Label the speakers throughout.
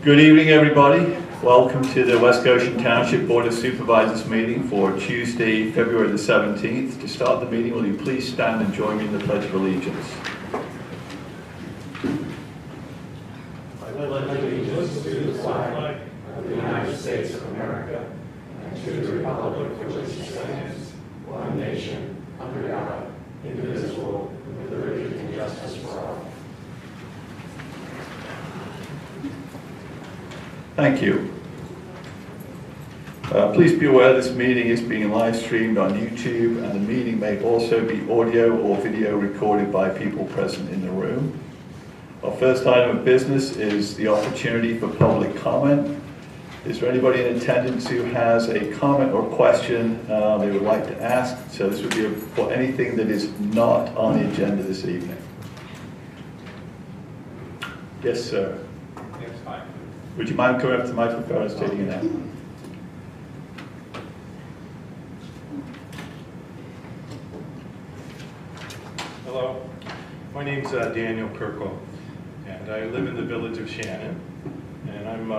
Speaker 1: Good evening, everybody. Welcome to the West Goshen Township Board of Supervisors meeting for Tuesday, February the 17th. To start the meeting, will you please stand and join me in the Pledge of Allegiance?
Speaker 2: I pledge allegiance to the flag of the United States of America and to the republic for which it stands, one nation, under God, indivisible, with liberty and justice for all.
Speaker 1: Thank you. Please be aware this meeting is being live streamed on YouTube, and the meeting may also be audio or video recorded by people present in the room. Our first item of business is the opportunity for public comment. Is there anybody in attendance who has a comment or question they would like to ask? So this would be for anything that is not on the agenda this evening. Yes, sir.
Speaker 3: Yes, hi.
Speaker 1: Would you mind coming up to the microphone and stating your name?
Speaker 3: Hello, my name's Daniel Kirkle, and I live in the village of Shannon, and I'm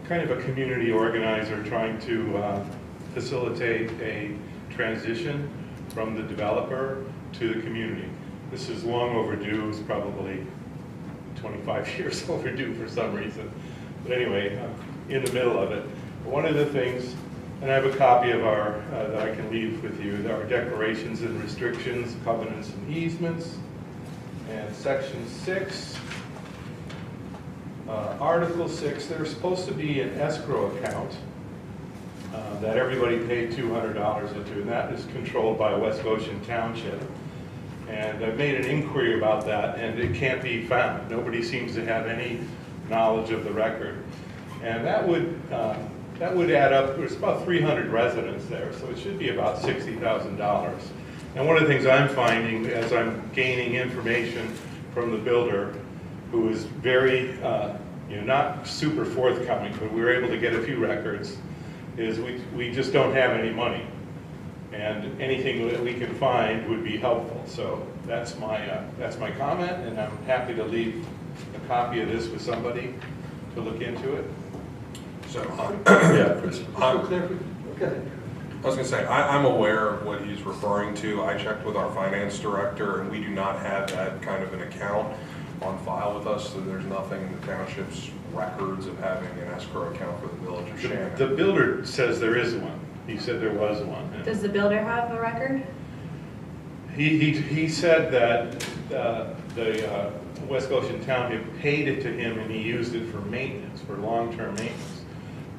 Speaker 3: kind of a community organizer trying to facilitate a transition from the developer to the community. This is long overdue. It's probably 25 years overdue for some reason. But anyway, I'm in the middle of it. One of the things, and I have a copy of our, that I can leave with you, there are declarations and restrictions, covenants and easements, and section 6, article 6, there's supposed to be an escrow account that everybody paid $200 into, and that is controlled by West Goshen Township. And I've made an inquiry about that, and it can't be found. Nobody seems to have any knowledge of the record. And that would add up, there's about 300 residents there, so it should be about $60,000. And one of the things I'm finding as I'm gaining information from the builder, who is very, not super forthcoming, but we were able to get a few records, is we just don't have any money. and anything that we can find would be helpful. So that's my comment, and I'm happy to leave a copy of this with somebody to look into it.
Speaker 4: So,
Speaker 1: Yeah, Chris.
Speaker 4: I was going to say, I'm aware of what he's referring to. I checked with our finance director, and we do not have that kind of an account on file with us, so there's nothing in the township's records of having an escrow account for the village of Shannon.
Speaker 3: The builder says there is one. He said there was one.
Speaker 5: Does the builder have a record?
Speaker 3: He said that the West Goshen Township paid it to him and he used it for maintenance, for long-term maintenance.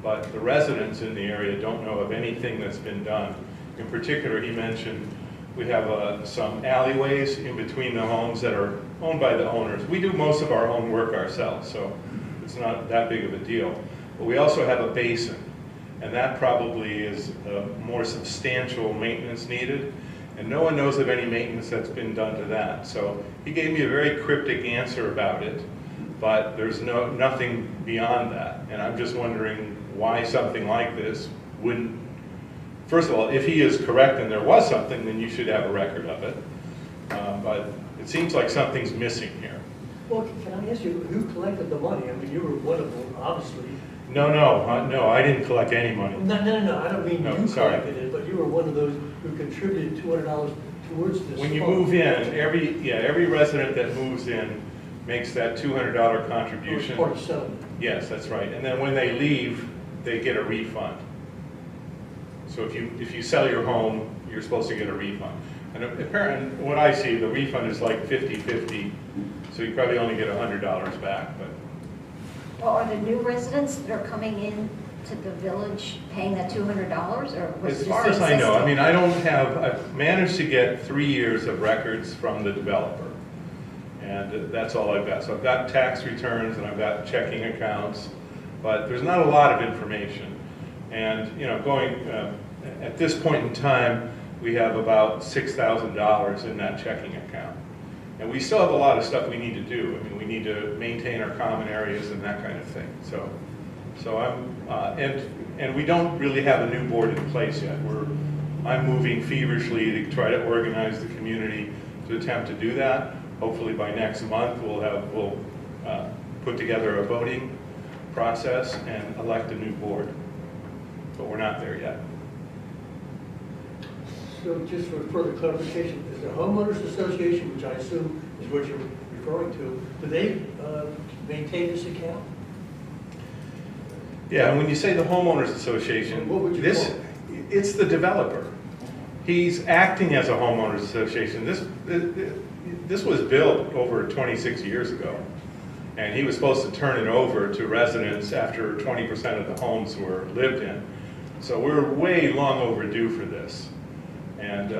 Speaker 3: But the residents in the area don't know of anything that's been done. In particular, he mentioned we have some alleyways in between the homes that are owned by the owners. We do most of our own work ourselves, so it's not that big of a deal. But we also have a basin, and that probably is more substantial maintenance needed. And no one knows of any maintenance that's been done to that. So he gave me a very cryptic answer about it, but there's nothing beyond that. And I'm just wondering why something like this wouldn't, first of all, if he is correct and there was something, then you should have a record of it. But it seems like something's missing here.
Speaker 2: Well, can I ask you, who collected the money? I mean, you were one of them, obviously.
Speaker 3: No, I didn't collect any money.
Speaker 2: No, I don't mean
Speaker 3: No,
Speaker 2: you
Speaker 3: sorry.
Speaker 2: collected it, but you were one of those who contributed $200 towards this.
Speaker 3: When you
Speaker 2: fund.
Speaker 3: move in, every resident that moves in makes that $200
Speaker 2: It was
Speaker 3: contribution.
Speaker 2: part of settlement.
Speaker 3: Yes, that's right. And then when they leave, they get a refund. So if you sell your home, you're supposed to get a refund. And apparently, what I see, the refund is like 50-50, so you probably only get $100 back. But
Speaker 5: Well, are the new residents that are coming in to the village paying that $200, or was
Speaker 3: as
Speaker 5: this
Speaker 3: far as I know, I
Speaker 5: existing?
Speaker 3: mean, I've managed to get 3 years of records from the developer. And that's all I've got. So I've got tax returns and I've got checking accounts, but there's not a lot of information. And, you know, at this point in time, we have about $6,000 in that checking account. And we still have a lot of stuff we need to do. I mean, we need to maintain our common areas and that kind of thing. So I'm, and we don't really have a new board in place yet. I'm moving feverishly to try to organize the community to attempt to do that. Hopefully by next month, we'll put together a voting process and elect a new board. But we're not there yet.
Speaker 2: So just for further clarification, is the homeowners association, which I assume is what you're referring to, do they maintain this account?
Speaker 3: Yeah, and when you say the homeowners association,
Speaker 2: What would you call it?
Speaker 3: it's the developer. He's acting as a homeowners association. This was built over 26 years ago, and he was supposed to turn it over to residents after 20% of the homes were lived in. So we're way long overdue for this. And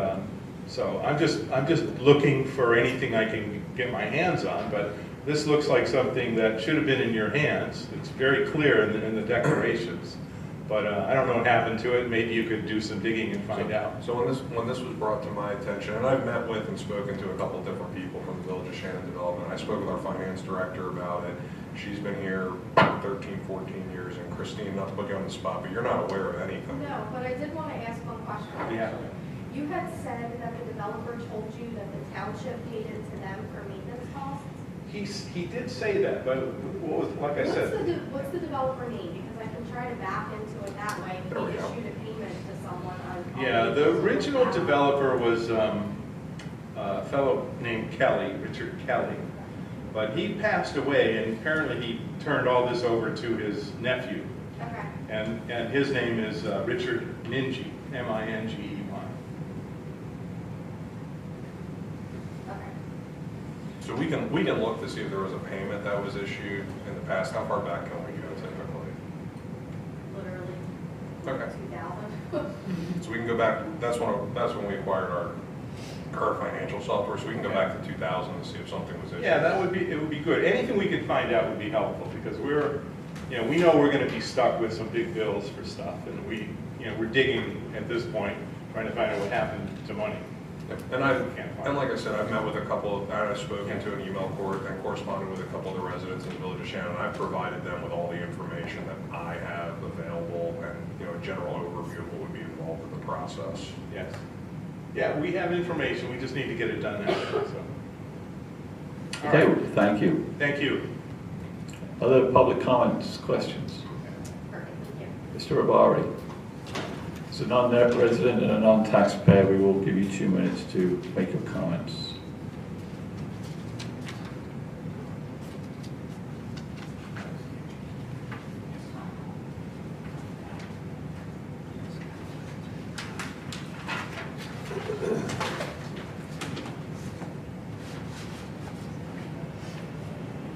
Speaker 3: so I'm just looking for anything I can get my hands on, but this looks like something that should have been in your hands. It's very clear in the declarations, but I don't know what happened to it. Maybe you could do some digging and find out.
Speaker 4: So when this was brought to my attention, and I've met with and spoken to a couple of different people from the Village of Shannon Development. I spoke with our finance director about it. She's been here 13, 14 years, and Christine, not to put you on the spot, but you're not aware of anything.
Speaker 6: No, but I did want to ask one question.
Speaker 3: Yeah.
Speaker 6: You had said that the developer told you that the township paid it to them for maintenance costs?
Speaker 3: He did say that, but what was, like I said,
Speaker 6: What's the developer name? Because I can try to back into it that way. If
Speaker 4: There we
Speaker 6: we
Speaker 4: go.
Speaker 6: issued a payment to someone on.
Speaker 3: yeah, the original developer was a fellow named Kelly, Richard Kelly, but he passed away, and apparently he turned all this over to his nephew,
Speaker 6: Okay.
Speaker 3: and his name is Richard Mingy, M-I-N-G-E-Y.
Speaker 6: Okay.
Speaker 4: So we can look to see if there was a payment that was issued in the past. How far back can we go typically?
Speaker 6: Literally.
Speaker 4: Okay.
Speaker 6: 2000.
Speaker 4: So we can go back, that's when we acquired our current financial software, so we can go back to 2000 to see if something was issued.
Speaker 3: Yeah, it would be good. Anything we could find out would be helpful, because we know we're going to be stuck with some big bills for stuff, and we're digging at this point, trying to find out what happened to money.
Speaker 4: And like I said, I've met with a couple, and I've spoken to an email court and corresponded with a couple of the residents in the Village of Shannon. I've provided them with all the information that I have available, and a general overview of what would be involved. involved with the process.
Speaker 3: Yes. Yeah, we have information, we just need to get it done now, so. All
Speaker 1: Okay,
Speaker 3: right.
Speaker 1: thank you.
Speaker 3: Thank you.
Speaker 1: Other public comments, questions? Mr. Rabari. As a non-resident and a non-taxpayer, we will give you 2 minutes to make your comments.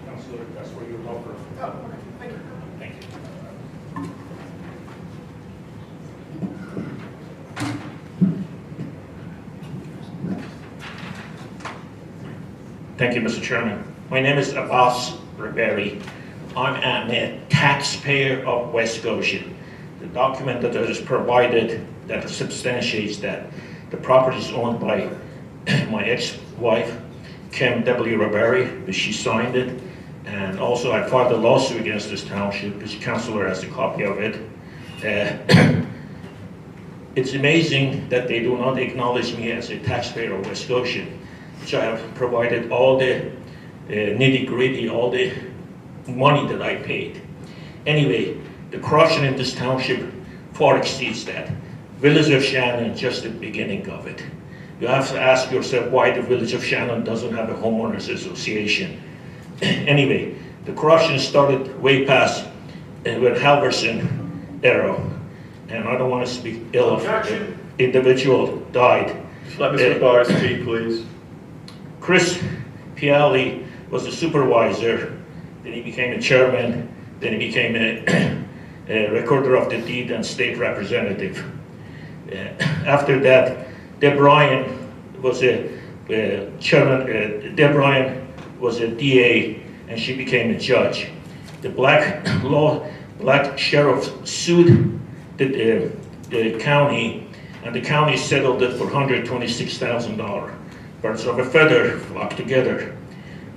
Speaker 3: Councilor, that's where you're over.
Speaker 2: Oh, okay, thank you.
Speaker 3: Thank you.
Speaker 7: Thank you, Mr. Chairman. My name is Abbas Raberi. I'm a taxpayer of West Goshen. The document that is provided that substantiates that the property is owned by my ex-wife, Kim W. Raberi, but she signed it. And also I filed a lawsuit against this township, which councilor has a copy of it. It's amazing that they do not acknowledge me as a taxpayer of West Goshen, which I have provided all the nitty-gritty, all the money that I paid. Anyway, the corruption in this township far exceeds that. Village of Shannon, just the beginning of it. You have to ask yourself why the Village of Shannon doesn't have a homeowners association. Anyway, the corruption started way past with Halverson era, and I don't want to speak ill of the individual died.
Speaker 1: Just let Mr. Rabari speak, please.
Speaker 7: Chris Piali was a supervisor, then he became a chairman, then he became a recorder of the deed and state representative. After that, Deb Ryan was a chairman, Deb Ryan was a DA, and she became a judge. The black sheriff sued the county, and the county settled it for $126,000. Birds of a feather flock together.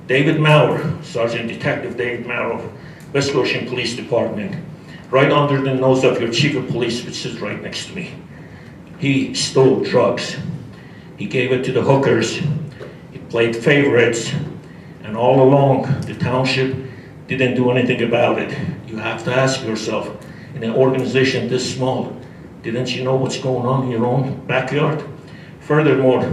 Speaker 7: David Maurer, Sergeant Detective David Maurer of West Goshen Police Department, right under the nose of your chief of police, which is right next to me. He stole drugs. He gave it to the hookers. He played favorites. And all along, the township didn't do anything about it. You have to ask yourself, in an organization this small, didn't you know what's going on in your own backyard? Furthermore,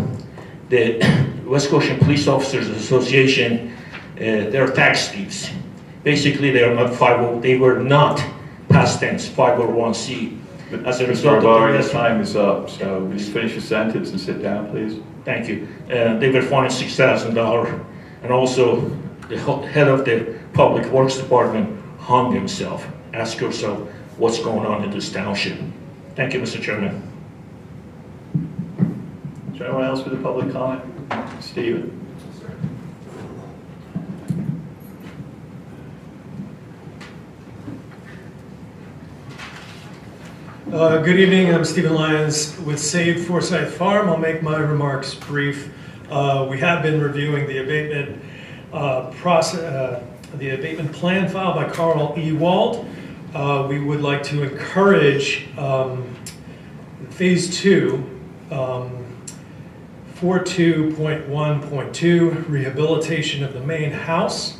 Speaker 7: the West Goshen Police Officers Association, they're tax thieves. Basically, they are not they were not, past tense, 501c. As a result
Speaker 1: Mr. Rabari,
Speaker 7: of
Speaker 1: your time is up, so will you finish your sentence and sit down, please?
Speaker 7: Thank you. They were fined $6,000, and also the head of the Public Works Department hung himself. Ask yourself what's going on in this township. Thank you, Mr. Chairman.
Speaker 1: Is there anyone else with a public comment? Stephen.
Speaker 8: Good evening, I'm Stephen Lyons with Save Forsyth Farm. I'll make my remarks brief. We have been reviewing the abatement the abatement plan filed by Carl Ewald. We would like to encourage Phase 2, 42.1.2, rehabilitation of the main house.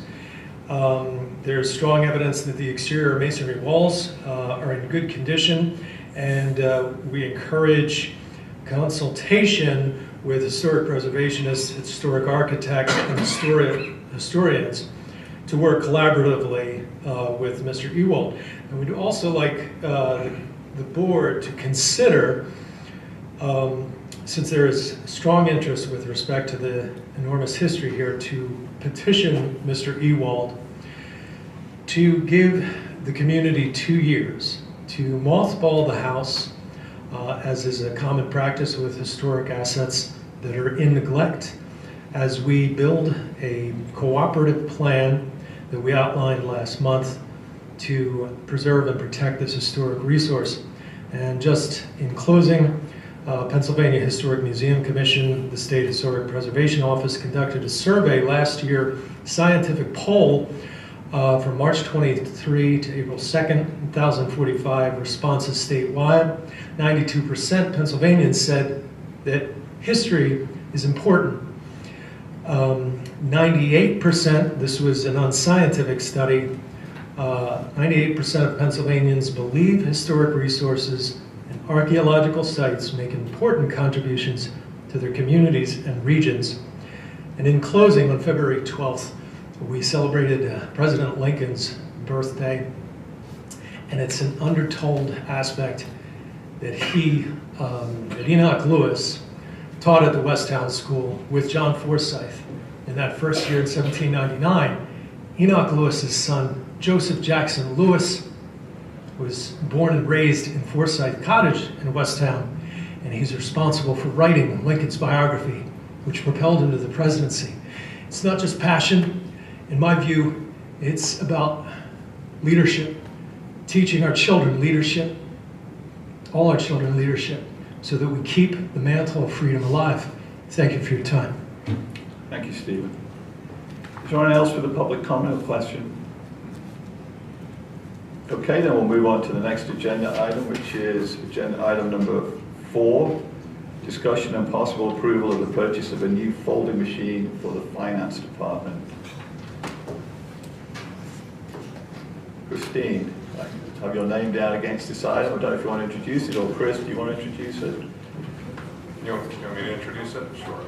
Speaker 8: There's strong evidence that the exterior masonry walls are in good condition, and we encourage consultation with historic preservationists, historic architects, and historians to work collaboratively with Mr. Ewald. And we'd also like the board to consider, since there is strong interest with respect to the enormous history here, to petition Mr. Ewald to give the community 2 years to mothball the house, as is a common practice with historic assets that are in neglect, as we build a cooperative plan that we outlined last month to preserve and protect this historic resource. And just in closing, Pennsylvania Historic Museum Commission, the State Historic Preservation Office conducted a survey last year, scientific poll From March 23 to April 2nd, 1,045 responses statewide. 92% Pennsylvanians said that history is important. 98%, this was an unscientific study, 98% of Pennsylvanians believe historic resources and archaeological sites make important contributions to their communities and regions. And in closing, on February 12th, we celebrated President Lincoln's birthday, and it's an undertold aspect that that Enoch Lewis taught at the Westtown School with John Forsyth. In that first year in 1799, Enoch Lewis's son, Joseph Jackson Lewis, was born and raised in Forsyth Cottage in Westtown, and he's responsible for writing Lincoln's biography, which propelled him to the presidency. It's not just passion. In my view, it's about leadership, teaching our children leadership, all our children leadership, so that we keep the mantle of freedom alive. Thank you for your time.
Speaker 1: Thank you, Stephen. Is there anyone else with a public comment or question? Okay, then we'll move on to the next agenda item, which is agenda item number 4, discussion and possible approval of the purchase of a new folding machine for the finance department. Christine, I have your name down against this item. I don't know if you want to introduce it, or Chris, do you want to introduce it?
Speaker 4: You want me to introduce it? Sure.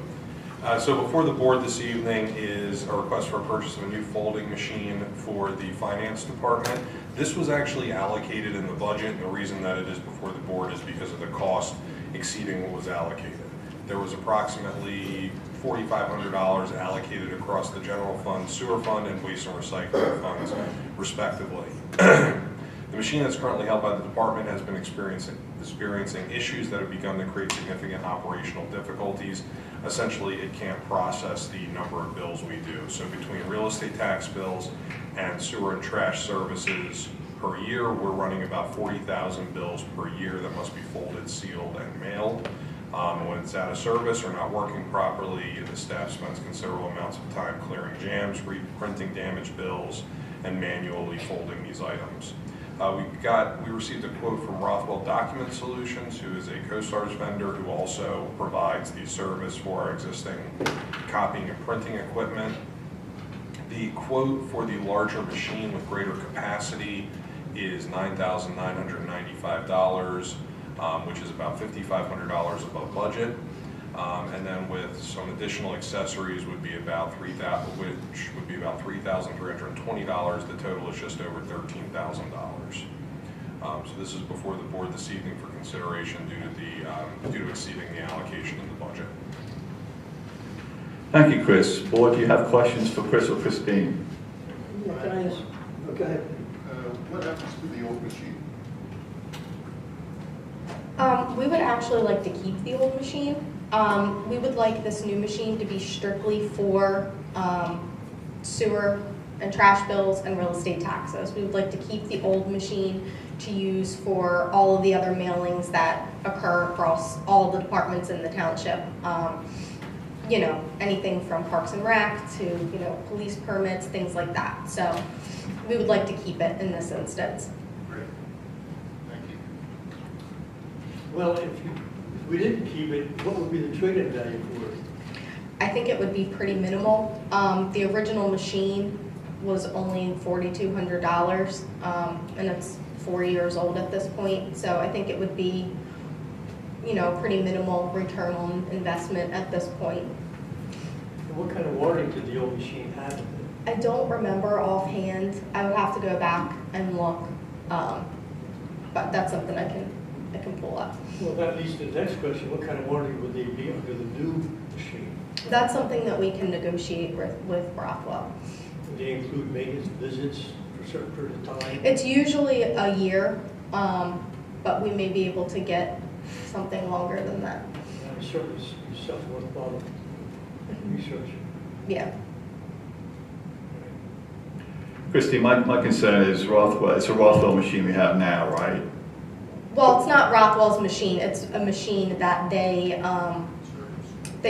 Speaker 4: So before the board this evening is a request for a purchase of a new folding machine for the finance department. This was actually allocated in the budget, and the reason that it is before the board is because of the cost exceeding what was allocated. There was approximately $4,500 allocated across the general fund, sewer fund, and waste and recycling funds, respectively. The machine that's currently held by the department has been experiencing issues that have begun to create significant operational difficulties. Essentially, it can't process the number of bills we do. So between real estate tax bills and sewer and trash services per year, we're running about 40,000 bills per year that must be folded, sealed, and mailed. When it's out of service or not working properly, the staff spends considerable amounts of time clearing jams, reprinting damaged bills, and manually folding these items. We received a quote from Rothwell Document Solutions, who is a CoStarz vendor who also provides the service for our existing copying and printing equipment. The quote for the larger machine with greater capacity is $9,995, which is about $5,500 above budget. And then with some additional accessories would be about $3,320. The total is just over $13,000. So this is before the board this evening for consideration due to exceeding the allocation in the budget.
Speaker 1: Thank you, Chris. Board, do you have questions for Chris or Christine?
Speaker 9: Yeah, can I ask? Okay.
Speaker 2: What happens to the old machine?
Speaker 10: We would actually like to keep the old machine. We would like this new machine to be strictly for sewer and trash bills and real estate taxes. We would like to keep the old machine to use for all of the other mailings that occur across all the departments in the township. You know, anything from Parks and Rec to, you know, police permits, things like that. So we would like to keep it in this instance.
Speaker 2: Great. Thank you.
Speaker 9: Well, if we didn't keep it, what would be the trade-in value for it?
Speaker 10: I think it would be pretty minimal. The original machine was only $4,200, and it's 4 years old at this point. So I think it would be, you know, pretty minimal return on investment at this point.
Speaker 9: And what kind of warranty did the old machine have?
Speaker 10: I don't remember offhand. I would have to go back and look, but that's something I can pull up.
Speaker 9: Well, that leads to the next question. What kind of warranty would they be under the new machine?
Speaker 10: That's something that we can negotiate with Rothwell.
Speaker 9: Would they include maintenance visits for a certain period of time?
Speaker 10: It's usually a year, but we may be able to get something longer than that.
Speaker 9: I'm certainly yourself worthwhile research.
Speaker 10: Yeah.
Speaker 1: Christine, my concern is Rothwell. It's a Rothwell machine we have now, right?
Speaker 10: Well, it's not Rothwell's machine. It's a machine that they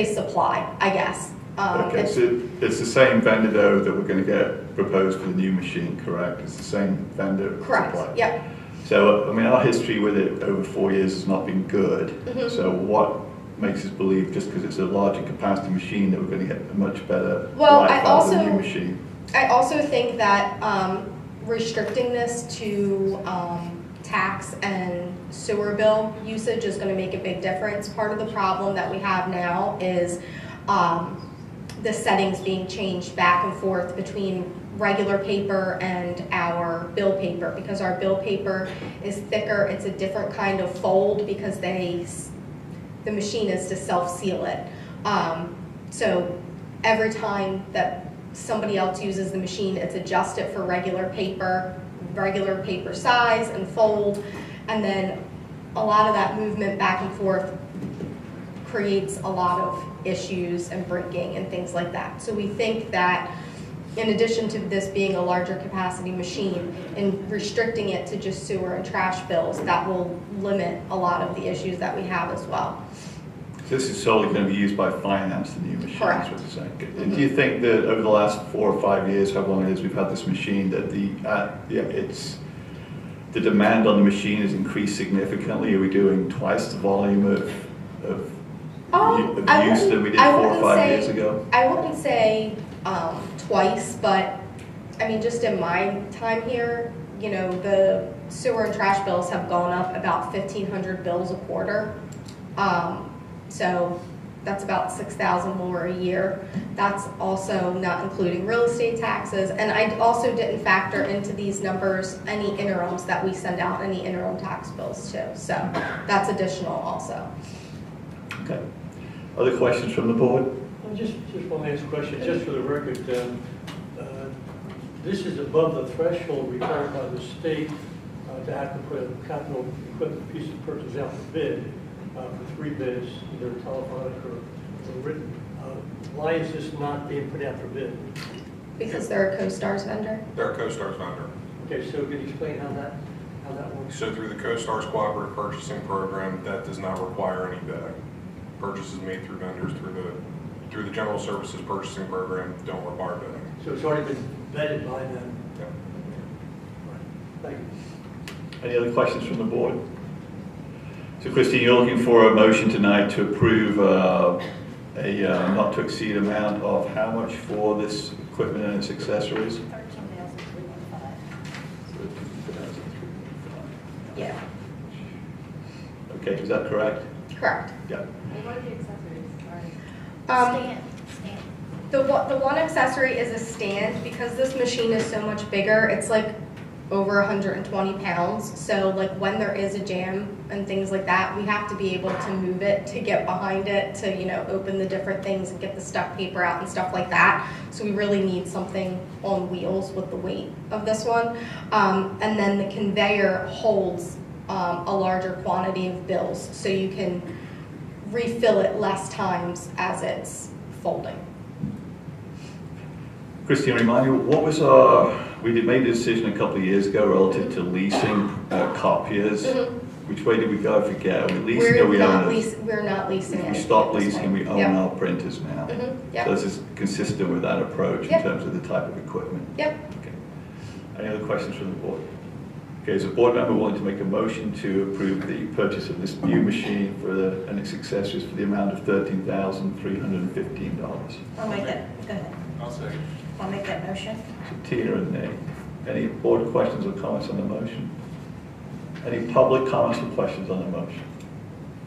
Speaker 10: supply, I guess.
Speaker 1: Okay, so it's the same vendor though that we're going to get proposed for the new machine, correct? It's the same vendor
Speaker 10: Correct,
Speaker 1: supplier?
Speaker 10: yep.
Speaker 1: So, I mean, our history with it over 4 years has not been good.
Speaker 10: Mhm.
Speaker 1: So what makes us believe, just because it's a larger capacity machine, that we're going to get a much better
Speaker 10: Well,
Speaker 1: life
Speaker 10: I
Speaker 1: out of the
Speaker 10: also-
Speaker 1: new machine?
Speaker 10: I also think that restricting this to tax and sewer bill usage is going to make a big difference. Part of the problem that we have now is the settings being changed back and forth between regular paper and our bill paper, because our bill paper is thicker. It's a different kind of fold because the machine is to self-seal it. So every time that somebody else uses the machine, it's adjusted for regular paper size and fold, and then a lot of that movement back and forth creates a lot of issues and breaking and things like that. So we think that in addition to this being a larger capacity machine and restricting it to just sewer and trash bills, that will limit a lot of the issues that we have as well.
Speaker 1: This is solely going to be used by finance, the new machine,
Speaker 10: Correct.
Speaker 1: is what you're saying. And do you think that over the last 4 or 5 years, how long it is we've had this machine, that the demand on the machine has increased significantly? Are we doing twice the volume of use that we did 4 or 5 years ago?
Speaker 10: I wouldn't say twice, but I mean, just in my time here, you know, the sewer and trash bills have gone up about 1,500 bills a quarter. So that's about 6,000 more a year. That's also not including real estate taxes. And I also didn't factor into these numbers any interims that we send out, any interim tax bills too. So that's additional also.
Speaker 1: Okay. Other questions from the board?
Speaker 9: Just one last question, just for the record. This is above the threshold required by the state to have to put a capital equipment piece of purchase out for bid, for 3 bids, either telephonic or written. Why is this not being put out for bid?
Speaker 10: Because they're a CoStarz vendor.
Speaker 4: They're a CoStarz vendor.
Speaker 9: Okay, so can you explain how that works?
Speaker 4: So through the CoStarz Cooperative Purchasing Program, that does not require any bidding. Purchases made through vendors through the General Services Purchasing Program don't require bidding.
Speaker 9: So it's already been vetted by them?
Speaker 4: Yeah.
Speaker 9: Thank you.
Speaker 1: Any other questions from the board? So Christine, you're looking for a motion tonight to approve a not to exceed amount of how much for this equipment and its accessories?
Speaker 5: $13,315.
Speaker 10: Yeah,
Speaker 1: Okay, is that correct?
Speaker 10: correct.
Speaker 1: Yeah.
Speaker 6: What are the accessories?
Speaker 5: Stand.
Speaker 10: The one accessory is a stand, because this machine is so much bigger. It's like over 120 pounds. So like when there is a jam and things like that, we have to be able to move it, to get behind it, to, you know, open the different things and get the stuck paper out and stuff like that. So we really need something on wheels with the weight of this one. And then the conveyor holds a larger quantity of bills, so you can refill it less times as it's folding.
Speaker 1: Christine, remind me, what was we made a decision a couple of years ago relative to leasing copiers.
Speaker 10: Mhm.
Speaker 1: Which way did we go? I forget. Are we leasing or we own it?
Speaker 10: We're not leasing
Speaker 1: If
Speaker 10: it.
Speaker 1: we stop
Speaker 10: at this
Speaker 1: leasing,
Speaker 10: point.
Speaker 1: we own
Speaker 10: Yep.
Speaker 1: our printers now.
Speaker 10: Mhm, yep.
Speaker 1: So this is consistent with that approach in
Speaker 10: Yep.
Speaker 1: terms of the type of equipment.
Speaker 10: Yep.
Speaker 1: Okay. Any other questions from the board? Okay, is a board member willing to make a motion to approve the purchase of this new machine and its accessories for the amount of $13,315?
Speaker 5: I'll make that, go ahead.
Speaker 4: I'll second.
Speaker 5: I'll make that motion.
Speaker 1: So Tina and Nate. Any board questions or comments on the motion? Any public comments or questions on the motion?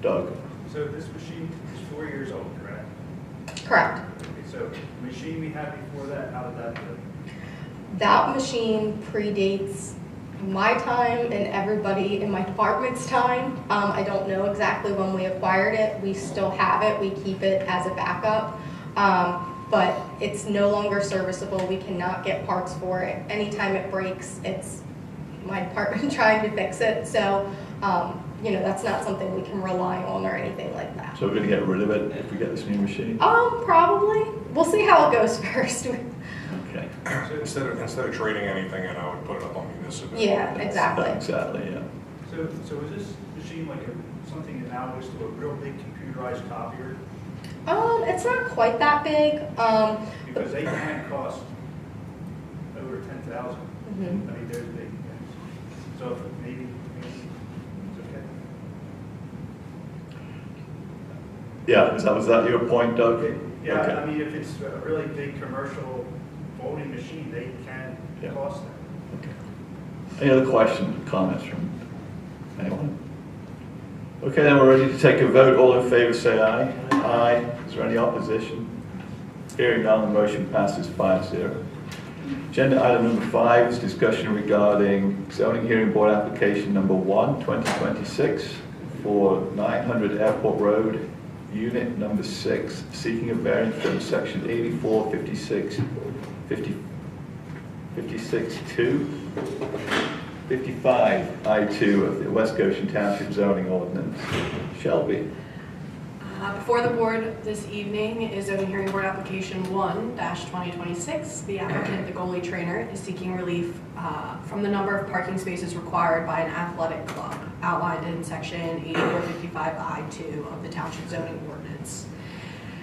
Speaker 1: Doug?
Speaker 11: So this machine is 4 years old, correct?
Speaker 10: Correct.
Speaker 11: Okay, so the machine we had before that, how did that do?
Speaker 10: That machine predates my time and everybody in my department's time. I don't know exactly when we acquired it. We still have it. We keep it as a backup. But it's no longer serviceable. We cannot get parts for it. Anytime it breaks, it's my department trying to fix it. So, you know, that's not something we can rely on or anything like that.
Speaker 1: So we're going to get rid of it if we get this new machine?
Speaker 10: Probably. We'll see how it goes first.
Speaker 1: Okay.
Speaker 4: Instead of trading anything in, I would put it up on municipal.
Speaker 10: Yeah, exactly.
Speaker 1: Exactly, yeah.
Speaker 11: So is this machine like something analogous to a real big computerized copier?
Speaker 10: It's not quite that big.
Speaker 11: Because they can cost over 10,000.
Speaker 10: Mhm.
Speaker 11: I mean, they're big. So if maybe it's okay.
Speaker 1: Yeah, was that your point, Doug?
Speaker 11: Yeah,
Speaker 1: Okay.
Speaker 11: I mean, if it's a really big commercial voting machine, they can
Speaker 1: Yeah.
Speaker 11: cost that.
Speaker 1: Any other questions, comments from anyone? Okay, then we're ready to take a vote. All in favor say aye. Aye. Is there any opposition? Hearing none, the motion passes 5-0. Agenda item number 5 is discussion regarding zoning hearing board application number 1, 2026 for 900 Airport Road, unit number 6, seeking a variance from section 84, 56, 56-2, 55 I-2 of the West Goshen Township zoning ordinance. Shelby.
Speaker 12: Before the board this evening is zoning hearing board application 1-2026. The applicant, the goalie trainer, is seeking relief from the number of parking spaces required by an athletic club outlined in section 8455 I-2 of the township zoning ordinance.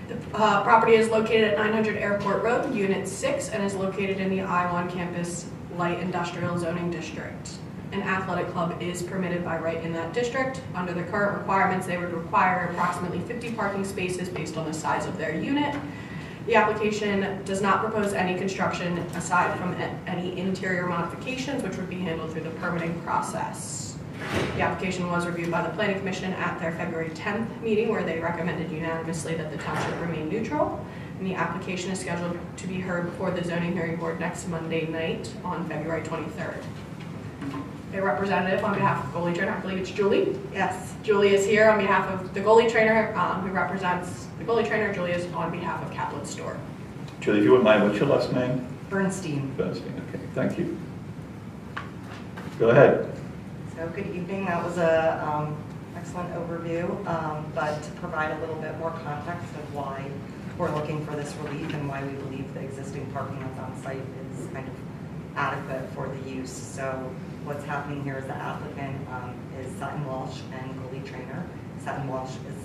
Speaker 12: The property is located at 900 Airport Road, Unit 6, and is located in the I-1 campus light industrial zoning district. An athletic club is permitted by right in that district. Under the current requirements, they would require approximately 50 parking spaces based on the size of their unit. The application does not propose any construction aside from any interior modifications, which would be handled through the permitting process. The application was reviewed by the Planning Commission at their February 10th meeting, where they recommended unanimously that the township remain neutral. And the application is scheduled to be heard before the zoning hearing board next Monday night on February 23rd. A representative on behalf of the goalie trainer, I believe it's Julie. Yes, Julie is here on behalf of the goalie trainer, who represents the goalie trainer. Julie is on behalf of Kaplan Store.
Speaker 1: Julie, if you wouldn't mind, what's your last name?
Speaker 13: Bernstein.
Speaker 1: Bernstein, okay, thank you. Go ahead.
Speaker 13: So good evening. That was a excellent overview, but to provide a little bit more context of why we're looking for this relief and why we believe the existing parking that's on site is kind of adequate for the use. So what's happening here is the applicant is Sutton Walsh and goalie trainer. Sutton Walsh is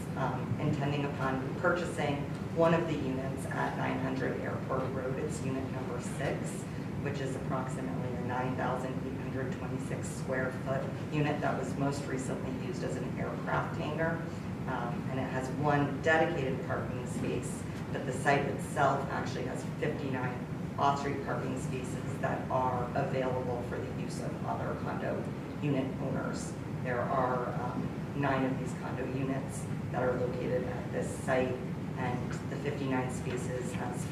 Speaker 13: intending upon purchasing one of the units at 900 Airport Road. It's unit number 6, which is approximately a 9,826 square foot unit that was most recently used as an aircraft hangar. And it has one dedicated parking space, but the site itself actually has 59 off-street parking spaces that are available for the use of other condo unit owners. There are 9 of these condo units that are located at this site, and the 59 spaces has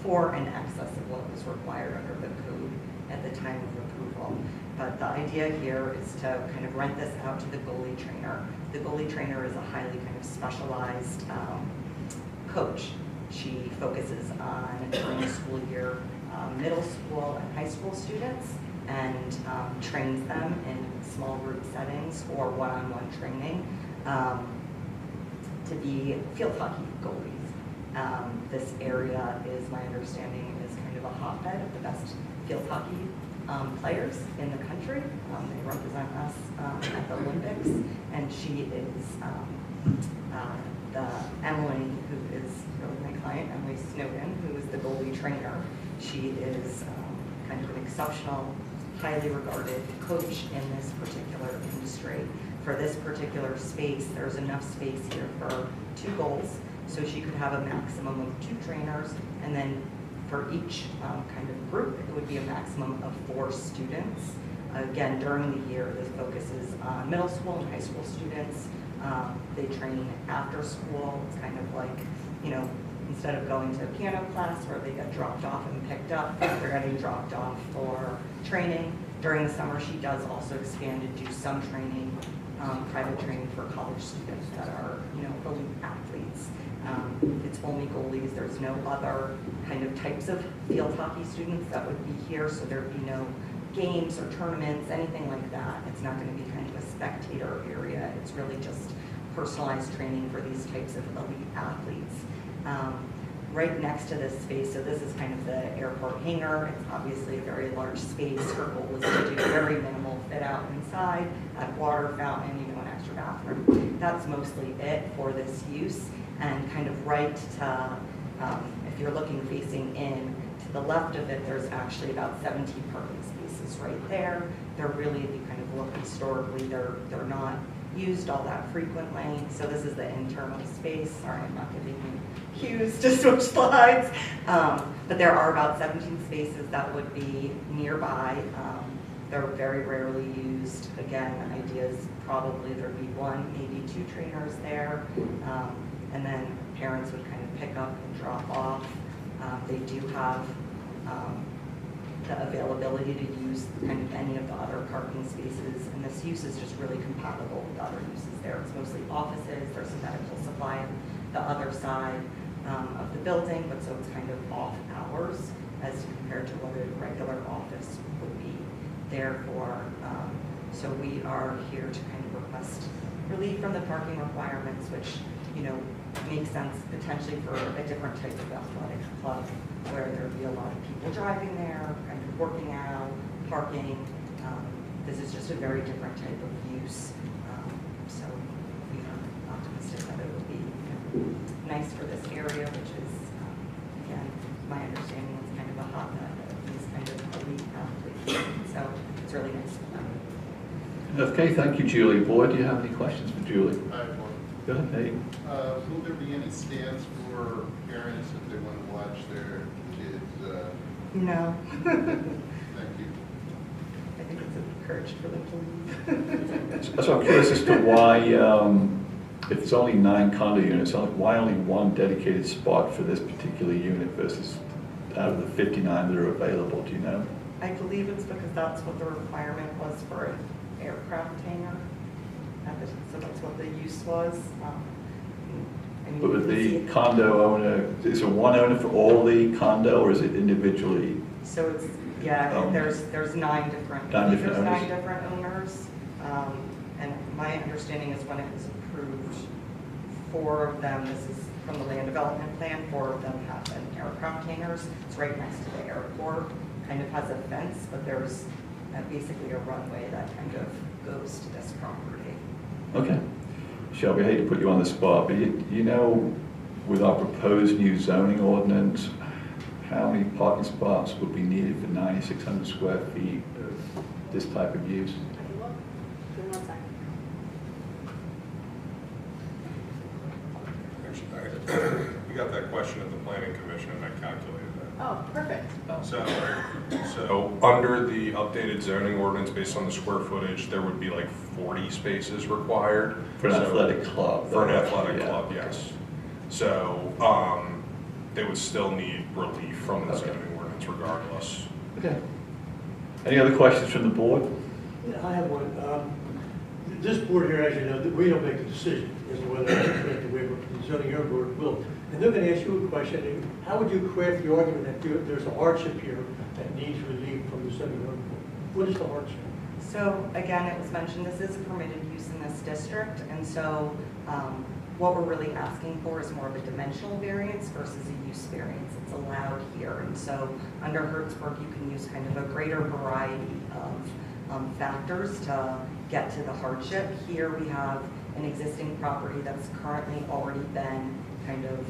Speaker 13: 4 in excess of what was required under the code at the time of approval. But the idea here is to kind of rent this out to the goalie trainer. The goalie trainer is a highly kind of specialized coach. She focuses on, during the school year, middle school and high school students, and trains them in small group settings or one-on-one training to be field hockey goalies. This area is, my understanding, is kind of a hotbed of the best field hockey players in the country. They represent us at the Olympics, and she is the Emily, who is really my client, Emily Snowden, who is the goalie trainer. She is kind of an exceptional, highly regarded coach in this particular industry. For this particular space, there's enough space here for 2 goals, so she could have a maximum of 2 trainers, and then for each kind of group, it would be a maximum of 4 students. Again, during the year, this focuses on middle school and high school students. They train after school. It's kind of like, you know, instead of going to piano class where they get dropped off and picked up, they're getting dropped off for training. During the summer, she does also expand and do some training, private training for college students that are, you know, elite athletes. It's only goalies. There's no other kind of types of field hockey students that would be here, so there'd be no games or tournaments, anything like that. It's not going to be kind of a spectator area. It's really just personalized training for these types of elite athletes. Right next to this space, so this is kind of the airport hangar. It's obviously a very large space. Her goal was to do very minimal fit out inside, add water fountain, you know, an extra bathroom. That's mostly it for this use. And kind of right to, if you're looking facing in, to the left of it, there's actually about 17 parking spaces right there. They're really, if you kind of look historically, they're not used all that frequently. So this is the internal space. Sorry, I'm not giving you cues to switch slides. But there are about 17 spaces that would be nearby. They're very rarely used. Again, the idea is probably there'd be one, maybe two trainers there. And then parents would kind of pick up and drop off. They do have the availability to use kind of any of the other parking spaces, and this use is just really compatible with other uses there. It's mostly offices, there's some medical supply on the other side of the building, but so it's kind of off hours as compared to what a regular office would be. Therefore, so we are here to kind of request relief from the parking requirements, which, you know, makes sense potentially for a different type of athletic club where there'd be a lot of people driving there, kind of working out, parking. This is just a very different type of use. So we are optimistic that it would be, you know, nice for this area, which is, again, my understanding is kind of a hotbed of these kind of elite athletes. So it's really nice for them.
Speaker 1: Okay, thank you, Julie. Boyd, do you have any questions for Julie?
Speaker 14: I have one.
Speaker 1: Go ahead, Nate.
Speaker 14: Will there be any stands for parents if they want to watch their kids?
Speaker 13: No.
Speaker 14: Thank you.
Speaker 13: I think it's encouraged for them to leave.
Speaker 1: So I'm curious as to why, if there's only 9 condo units, why only one dedicated spot for this particular unit versus out of the 59 that are available, do you know?
Speaker 13: I believe it's because that's what the requirement was for an aircraft hangar. So that's what the use was. I mean,
Speaker 1: But with
Speaker 13: you
Speaker 1: the
Speaker 13: can see-
Speaker 1: condo owner, is there one owner for all the condo, or is it individually?
Speaker 13: So it's, yeah, there's 9 different,
Speaker 1: Nine different
Speaker 13: there's
Speaker 1: owners.
Speaker 13: 9 different owners. And my understanding is when it was approved, 4 of them, this is from the land development plan, 4 of them have been aircraft hangars. It's right next to the airport, kind of has a fence, but there's basically a runway that kind of goes to this property.
Speaker 1: Okay. Shelby, I hate to put you on the spot, but you know, with our proposed new zoning ordinance, how many parking spots would be needed for 9,600 square feet of this type of use?
Speaker 12: Give me 1 second.
Speaker 4: Actually, we got that question at the planning commission and I calculated that.
Speaker 12: Oh, perfect.
Speaker 4: So under the updated zoning ordinance based on the square footage, there would be like 40 spaces required.
Speaker 1: For an athletic club.
Speaker 4: For an
Speaker 1: though.
Speaker 4: athletic
Speaker 1: Yeah.
Speaker 4: club, yes. So they would still need relief from the
Speaker 1: Okay.
Speaker 4: zoning ordinance regardless.
Speaker 1: Okay. Any other questions from the board?
Speaker 9: Yeah, I have one. This board here, as you know, we don't make the decision as to whether to grant the waiver. The zoning hearing board will. And they're going to ask you a question. How would you craft the argument that there's a hardship here that needs relief from the zoning hearing board? What is the hardship?
Speaker 13: So again, it was mentioned this is a permitted use in this district, and so what we're really asking for is more of a dimensional variance versus a use variance. It's allowed here, and so under Hertzberg, you can use kind of a greater variety of factors to get to the hardship. Here we have an existing property that's currently already been kind of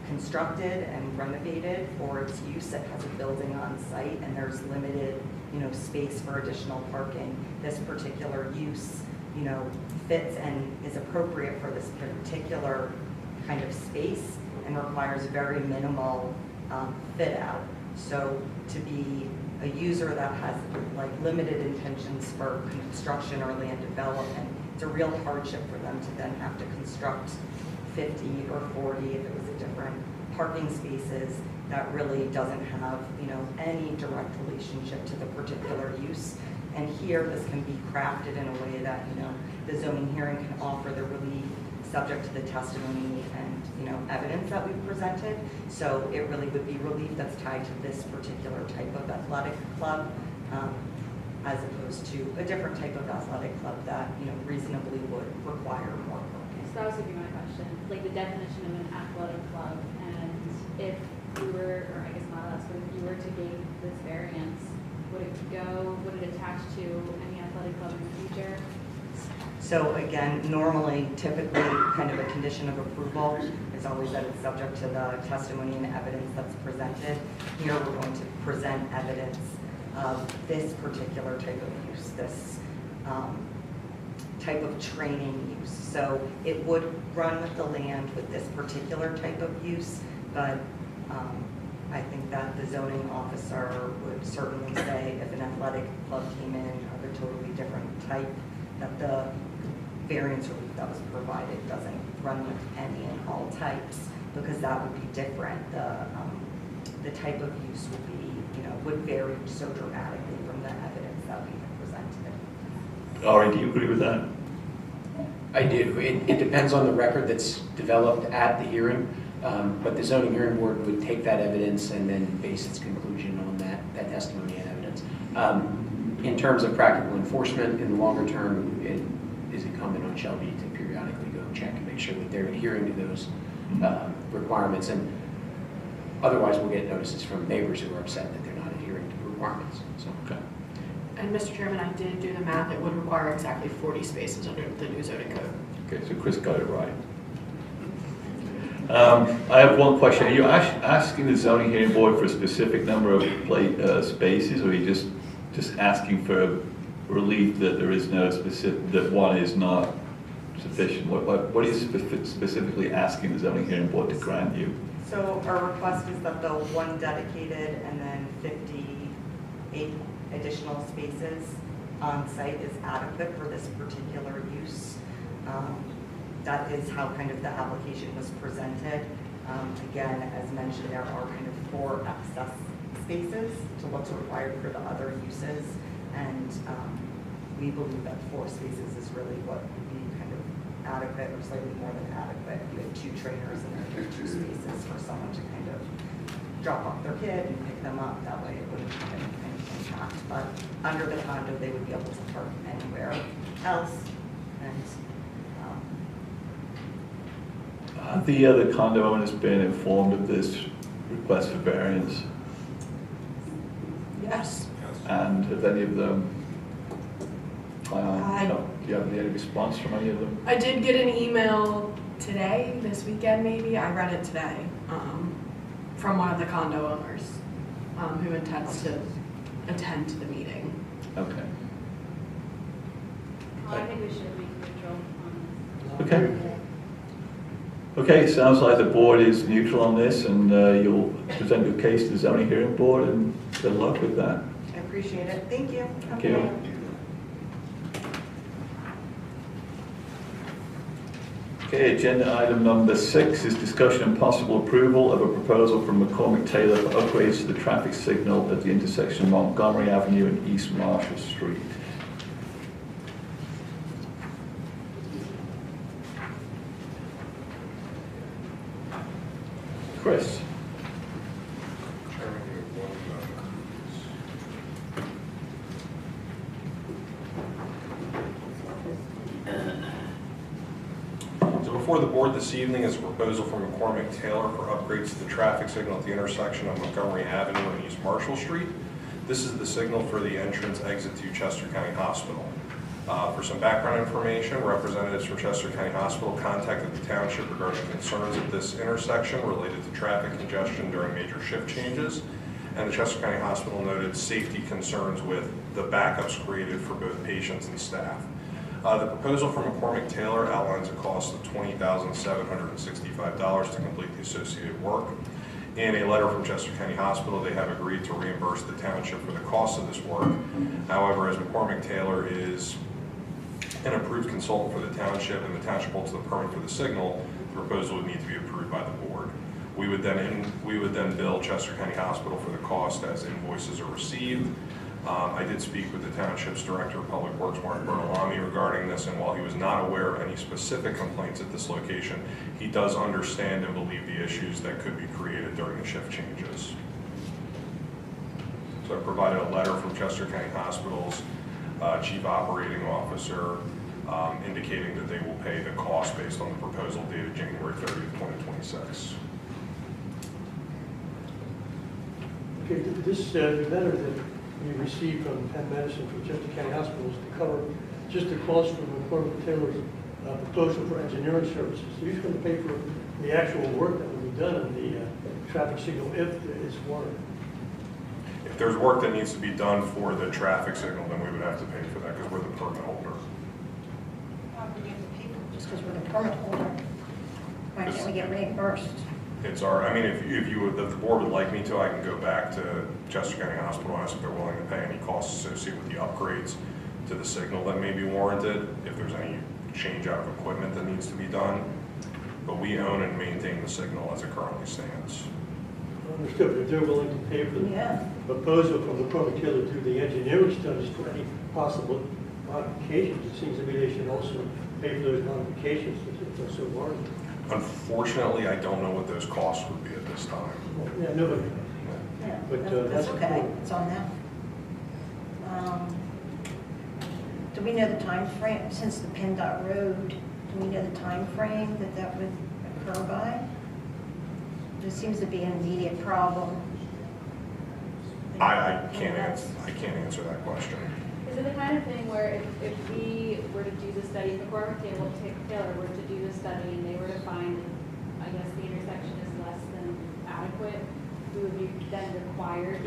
Speaker 13: constructed and renovated for its use. It has a building on site, and there's limited, you know, space for additional parking. This particular use, you know, fits and is appropriate for this particular kind of space and requires very minimal fit out. So to be a user that has like limited intentions for construction or land development, it's a real hardship for them to then have to construct 50 or 40 if it was a different parking spaces that really doesn't have, you know, any direct relationship to the particular use. And here, this can be crafted in a way that, you know, the zoning hearing can offer the relief subject to the testimony and, you know, evidence that we've presented. So it really would be relief that's tied to this particular type of athletic club, as opposed to a different type of athletic club that, you know, reasonably would require more parking.
Speaker 15: So that was gonna be my question, like the definition of an athletic club, and if you were, or I guess not us, but if you were to give this variance, would it attach to any athletic club in the future?
Speaker 13: So again, normally, typically, kind of a condition of approval is always that it's subject to the testimony and evidence that's presented. Here, we're going to present evidence of this particular type of use, this type of training use. So it would run with the land with this particular type of use, but I think that the zoning officer would certainly say if an athletic club came in of a totally different type, that the variance relief that was provided doesn't run with any and all types, because that would be different. The type of use would be, would vary so dramatically from the evidence that we have presented.
Speaker 1: Ari, do you agree with that?
Speaker 16: I do. It depends on the record that's developed at the hearing, but the zoning hearing board would take that evidence and then base its conclusion on that testimony and evidence. In terms of practical enforcement, in the longer term, it is incumbent on Shelby to periodically go check and make sure that they're adhering to those requirements. And otherwise, we'll get notices from neighbors who are upset that they're not adhering to the requirements. So,
Speaker 1: okay.
Speaker 12: And Mr. Chairman, I did do the math. It would require exactly 40 spaces under the new zoning code.
Speaker 1: Okay, so Chris got it right. I have one question. Are you asking the zoning hearing board for a specific number of spaces, or are you just asking for relief that there is no specific, that one is not sufficient? What are you specifically asking the zoning hearing board to grant you?
Speaker 13: So our request is that the one dedicated and then 58 additional spaces on site is adequate for this particular use. That is how kind of the application was presented. Again, as mentioned, there are kind of 4 excess spaces to what's required for the other uses. And we believe that 4 spaces is really what would be kind of adequate, or slightly more than adequate. You had 2 trainers and then 2 spaces for someone to kind of drop off their kid and pick them up. That way it wouldn't have any kind of impact. But under the condo, they would be able to park anywhere else. And
Speaker 1: have the other condo owners been informed of this request for variance?
Speaker 12: Yes.
Speaker 1: And have any of them, do you have any response from any of them?
Speaker 12: I did get an email today, this weekend maybe. I read it today from one of the condo owners who intends to attend to the meeting.
Speaker 1: Okay.
Speaker 15: I think we should be neutral on this.
Speaker 1: Okay. Okay, sounds like the board is neutral on this, and you'll present your case to the zoning hearing board, and good luck with that.
Speaker 13: I appreciate it. Thank you.
Speaker 1: Thank you. Okay, agenda item number 6 is discussion and possible approval of a proposal from McCormick Taylor for upgrades to the traffic signal at the intersection of Montgomery Avenue and East Marshall Street. Chris.
Speaker 4: So before the board this evening is a proposal from McCormick Taylor for upgrades to the traffic signal at the intersection of Montgomery Avenue and East Marshall Street. This is the signal for the entrance exit to Chester County Hospital. For some background information, representatives from Chester County Hospital contacted the township regarding concerns at this intersection related to traffic congestion during major shift changes. And the Chester County Hospital noted safety concerns with the backups created for both patients and staff. The proposal from McCormick Taylor outlines a cost of $20,765 to complete the associated work. In a letter from Chester County Hospital, they have agreed to reimburse the township for the cost of this work. However, as McCormick Taylor is an approved consultant for the township and the township holds the permit for the signal, the proposal would need to be approved by the board. We would then bill Chester County Hospital for the cost as invoices are received. I did speak with the township's director of public works, Mark Bertolami, regarding this, and while he was not aware of any specific complaints at this location, he does understand and believe the issues that could be created during the shift changes. So I provided a letter from Chester County Hospital's chief operating officer indicating that they will pay the cost based on the proposal dated January 30th, 2026.
Speaker 9: Okay, this letter that we received from Penn Medicine for Chester County Hospitals to cover just the cost from McCormick Taylor's proposal for engineering services. So he's going to pay for the actual work that will be done on the traffic signal if it's warranted.
Speaker 4: If there's work that needs to be done for the traffic signal, then we would have to pay for that because we're the permit holder.
Speaker 5: Just because we're the permit holder, why can't we get reimbursed?
Speaker 4: It's our, I mean, if the board would like me to, I can go back to Chester County Hospital and ask if they're willing to pay any costs associated with the upgrades to the signal that may be warranted, if there's any change out of equipment that needs to be done. But we own and maintain the signal as it currently stands.
Speaker 9: Understood, but if they're willing to pay for the proposal from the McCormick Taylor to do the engineering studies for any possible modifications, it seems to me they should also pay for those modifications if they're so warranted.
Speaker 4: Unfortunately, I don't know what those costs would be at this time.
Speaker 9: Yeah, nobody.
Speaker 5: Yeah,
Speaker 9: But,
Speaker 5: that's
Speaker 9: that's
Speaker 5: okay,
Speaker 9: cool.
Speaker 5: it's on them. Do we know the time frame, since the PennDOT road, do we know the time frame that would occur by? There seems to be an immediate problem.
Speaker 4: I can't answer that question.
Speaker 15: Is it the kind of thing where if we were to do the study, if McCormick Taylor were to do the study and they were to find, I guess, the intersection is less than adequate, we would be then required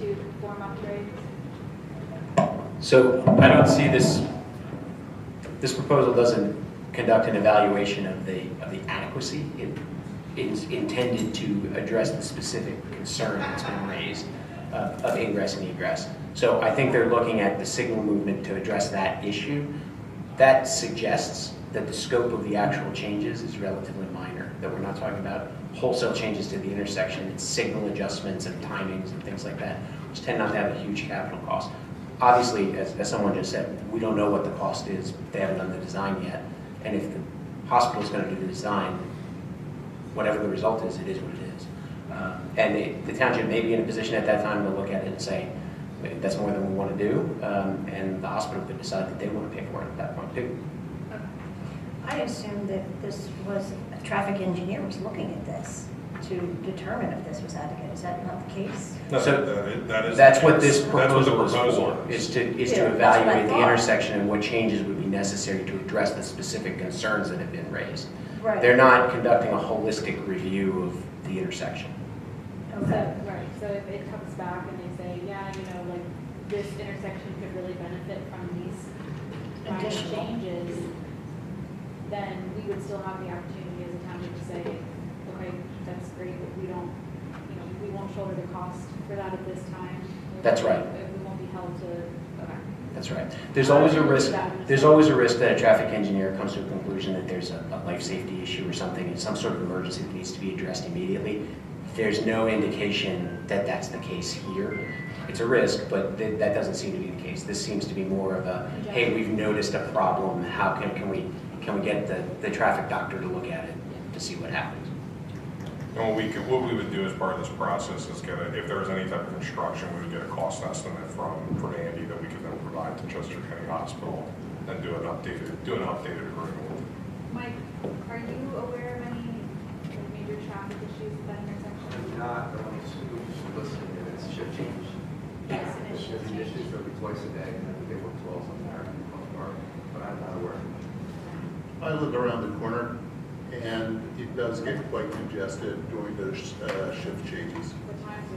Speaker 15: to perform upgrades?
Speaker 16: So I don't see this proposal doesn't conduct an evaluation of the adequacy. It is intended to address the specific concern that's been raised of ingress and egress. So I think they're looking at the signal movement to address that issue. That suggests that the scope of the actual changes is relatively minor, that we're not talking about wholesale changes to the intersection. It's signal adjustments and timings and things like that, which tend not to have a huge capital cost. Obviously, as someone just said, we don't know what the cost is. They haven't done the design yet. And if the hospital is going to do the design, whatever the result is, it is what it is. And the township may be in a position at that time to look at it and say, that's more than we want to do. And the hospital could decide that they want to pay for it at that point too.
Speaker 5: I assumed that this was, a traffic engineer was looking at this to determine if this was adequate. Is that not the case?
Speaker 4: No,
Speaker 16: So
Speaker 4: that is
Speaker 16: that's
Speaker 4: the
Speaker 16: what
Speaker 4: case.
Speaker 16: this
Speaker 4: That's what the
Speaker 16: proposal
Speaker 4: proposal
Speaker 16: is
Speaker 4: is.
Speaker 16: to
Speaker 5: Yeah,
Speaker 16: evaluate
Speaker 5: that's what I
Speaker 16: the
Speaker 5: thought.
Speaker 16: intersection and what changes would be necessary to address the specific concerns that have been raised.
Speaker 5: Right.
Speaker 16: They're not conducting a holistic review of the intersection.
Speaker 15: So, right, so if it comes back and they say, yeah, you know, like, this intersection could really benefit from these minor
Speaker 5: Additional.
Speaker 15: changes, then we would still have the opportunity as a township to say, okay, that's great, but we don't, you know, we won't shoulder the cost for that at this time.
Speaker 16: That's right.
Speaker 15: We won't be held to, okay.
Speaker 16: That's right. There's always a risk. There's always a risk that a traffic engineer comes to a conclusion that there's a life safety issue or something, and some sort of emergency that needs to be addressed immediately. There's no indication that that's the case here. It's a risk, but that doesn't seem to be the case. This seems to be more of a, hey, we've noticed a problem. How can we get the traffic doctor to look at it to see what happens?
Speaker 4: And what we would do as part of this process is if there was any type of construction, we would get a cost estimate from Andy that we could then provide to Chester County Hospital and do an updated agreement with.
Speaker 15: Mike, are you aware of any major traffic issues at that intersection?
Speaker 17: I'm not, but I'm listening to this shift change.
Speaker 15: Yes, it is shift change.
Speaker 17: Issues maybe twice a day, and I think they work 12 on there, but I'm not aware.
Speaker 14: I live around the corner, and it does get quite congested during those shift changes.
Speaker 15: What times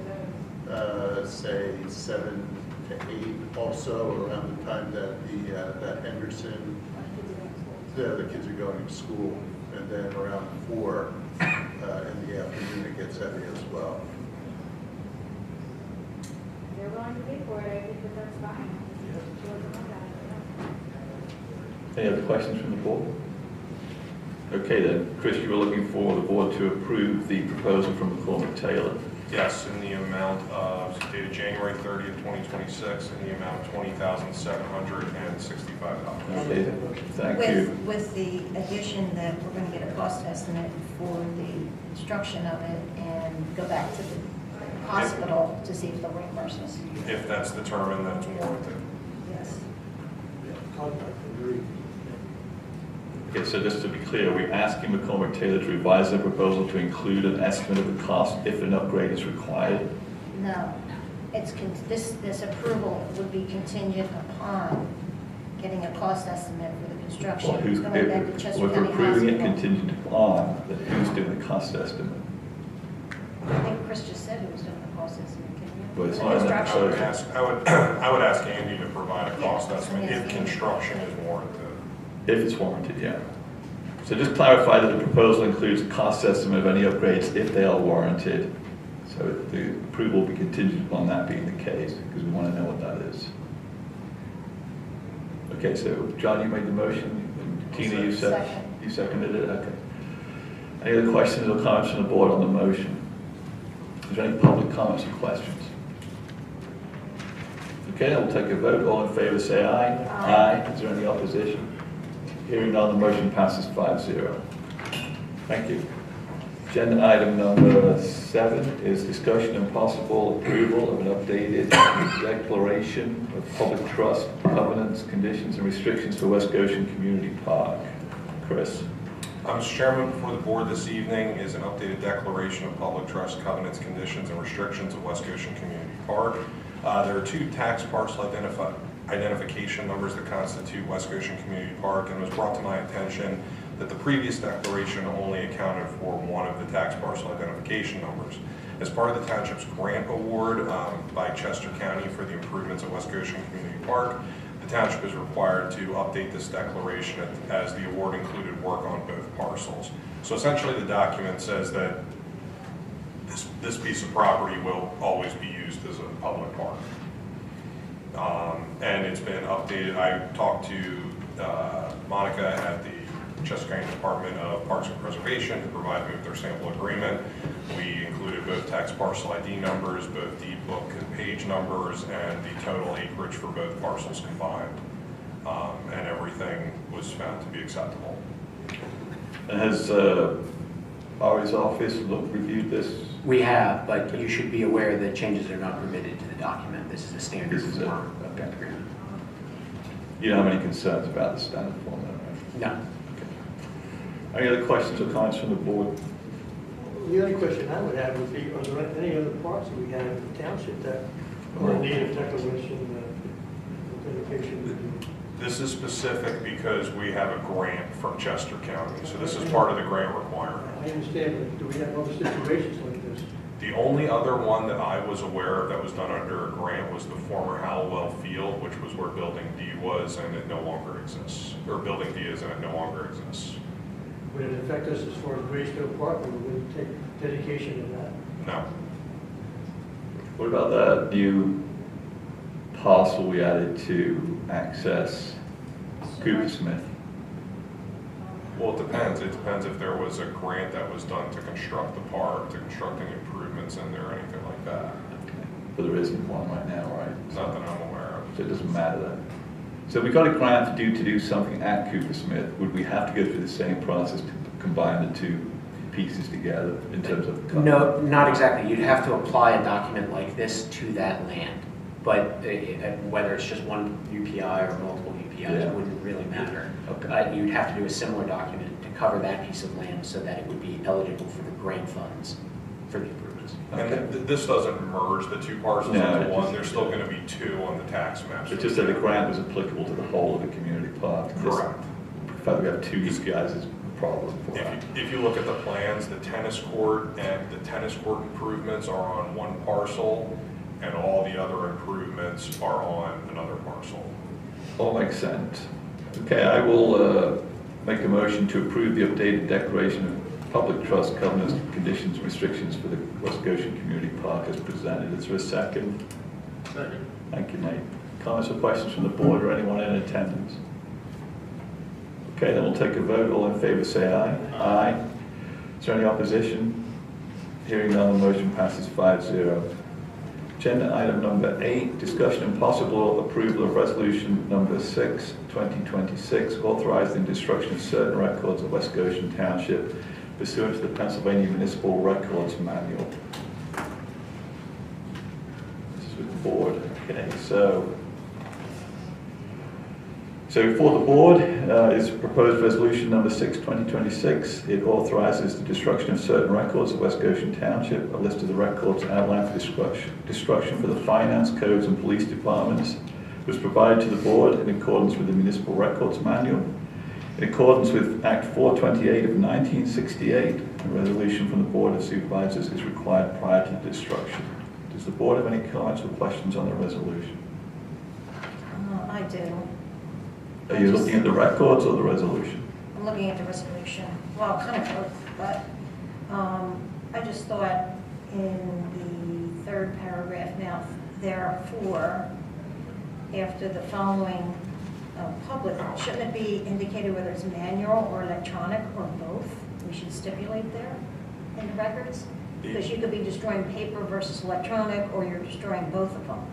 Speaker 15: are those?
Speaker 14: Say 7 to 8. Also around the time that that Henderson, the kids are going to school, and then around 4 in the afternoon it gets heavy as well.
Speaker 15: They're willing to pay for it, I think that's fine.
Speaker 1: Any other questions from the board? Okay then, Chris, you were looking for the board to approve the proposal from McCormick Taylor.
Speaker 4: Yes, in the amount of, dated January 30th, 2026, in the amount of $20,765.
Speaker 1: Okay, thank you.
Speaker 5: With the addition that we're going to get a cost estimate for the construction of it and go back to the hospital to see if they'll reimburse us.
Speaker 4: If that's determined that it's warranted.
Speaker 5: Yes.
Speaker 1: Okay, so just to be clear, we're asking McCormick Taylor to revise their proposal to include an estimate of the cost if an upgrade is required.
Speaker 5: No. this approval would be contingent upon getting a cost estimate for the construction.
Speaker 1: Well, who's,
Speaker 5: going back to Chester
Speaker 1: if we're
Speaker 5: County
Speaker 1: approving it
Speaker 5: Hospital.
Speaker 1: contingent upon, then who's doing the cost estimate?
Speaker 5: I think Chris just said he was doing the cost estimate, didn't he?
Speaker 1: Well, it's
Speaker 5: The
Speaker 1: not in that
Speaker 5: construction.
Speaker 4: I would ask Andy to provide a cost estimate if construction is warranted.
Speaker 1: If it's warranted, yeah. So just clarify that the proposal includes a cost estimate of any upgrades if they are warranted. So the approval will be contingent upon that being the case, because we want to know what that is. Okay, so John, you made the motion, and Tina, you seconded it, okay. Any other questions or comments from the board on the motion? Is there any public comments or questions? Okay, we'll take a vote. All in favor, say aye. Aye. Is there any opposition? Hearing none, the motion passes 5-0. Thank you. Agenda item number 7 is discussion and possible approval of an updated declaration of public trust, covenants, conditions, and restrictions for West Goshen Community Park. Chris.
Speaker 4: Mr. Chairman, before the board this evening is an updated declaration of public trust, covenants, conditions, and restrictions of West Goshen Community Park. There are 2 tax parcel identification numbers that constitute West Goshen Community Park, and it was brought to my attention that the previous declaration only accounted for one of the tax parcel identification numbers. As part of the township's grant award by Chester County for the improvements at West Goshen Community Park, the township is required to update this declaration as the award included work on both parcels. So essentially the document says that this piece of property will always be used as a public park. And it's been updated. I talked to Monica at the Chester County Department of Parks and Preservation to provide me with their sample agreement. We included both tax parcel ID numbers, both deed book and page numbers, and the total acreage for both parcels combined. And everything was found to be acceptable.
Speaker 1: And has Ari's office reviewed this?
Speaker 16: We have, but you should be aware that changes are not permitted to the document. This is a standard form agreement.
Speaker 1: You don't have any concerns about the standard form, right?
Speaker 16: No.
Speaker 1: Any other questions or comments from the board?
Speaker 9: The only question I would have would be, are there any other parts that we have in the township that are in need of declaration, identification?
Speaker 4: This is specific because we have a grant from Chester County, so this is part of the grant requirement.
Speaker 9: I understand, but do we have other situations like this?
Speaker 4: The only other one that I was aware of that was done under a grant was the former Hallowell Field, which was where Building D was, and it no longer exists. Or Building D is, and it no longer exists.
Speaker 9: Would it affect us as far as Greystone Park, or would we take dedication of that?
Speaker 4: No.
Speaker 1: What about that new parcel we added to access Cooper Smith?
Speaker 4: Well, it depends. It depends if there was a grant that was done to construct the park, to construct any improvements in there or anything like that.
Speaker 1: Okay. But there isn't one right now, right?
Speaker 4: Not that I'm aware of.
Speaker 1: So it doesn't matter then. So if we got a grant to do something at Cooper Smith, would we have to go through the same process to combine the 2 pieces together in terms of?
Speaker 16: No, not exactly. You'd have to apply a document like this to that land. But whether it's just one UPI or multiple UPIs, it wouldn't really matter.
Speaker 1: Okay.
Speaker 16: You'd have to do a similar document to cover that piece of land so that it would be eligible for the grant funds for the improvements.
Speaker 4: Okay. And this doesn't merge the 2 parcels into one. There's still going to be 2 on the tax maps.
Speaker 1: It's just that the grant was applicable to the whole of the community park.
Speaker 4: Correct.
Speaker 1: The fact that we have 2 UPIs is a problem for us.
Speaker 4: If you look at the plans, the tennis court and the tennis court improvements are on one parcel, and all the other improvements are on another parcel.
Speaker 1: All makes sense. Okay, I will make a motion to approve the updated declaration of public trust, covenants, conditions, and restrictions for the West Goshen Community Park as presented. Is there a second?
Speaker 9: Second.
Speaker 1: Thank you, Nate. Comments or questions from the board or anyone in attendance? Okay, then we'll take a vote. All in favor say aye. Aye. Is there any opposition? Hearing none, the motion passes 5-0. Agenda item number 8, discussion and possible approval of resolution number 6, 2026, authorizing destruction of certain records of West Goshen Township pursuant to the Pennsylvania Municipal Records Manual. This is with the board. Okay, so So for the board is proposed resolution number 6, 2026. It authorizes the destruction of certain records of West Goshen Township. A list of the records outlined for destruction for the finance, codes, and police departments was provided to the board in accordance with the Municipal Records Manual. In accordance with Act 428 of 1968, a resolution from the Board of Supervisors is required prior to the destruction. Does the board have any comments or questions on the resolution?
Speaker 5: I do.
Speaker 1: Are you looking at the records or the resolution?
Speaker 5: I'm looking at the resolution. Well, kind of both, but I just thought in the third paragraph now, therefore, after the following public, shouldn't it be indicated whether it's manual or electronic or both? We should stipulate there in the records? Because you could be destroying paper versus electronic, or you're destroying both of them.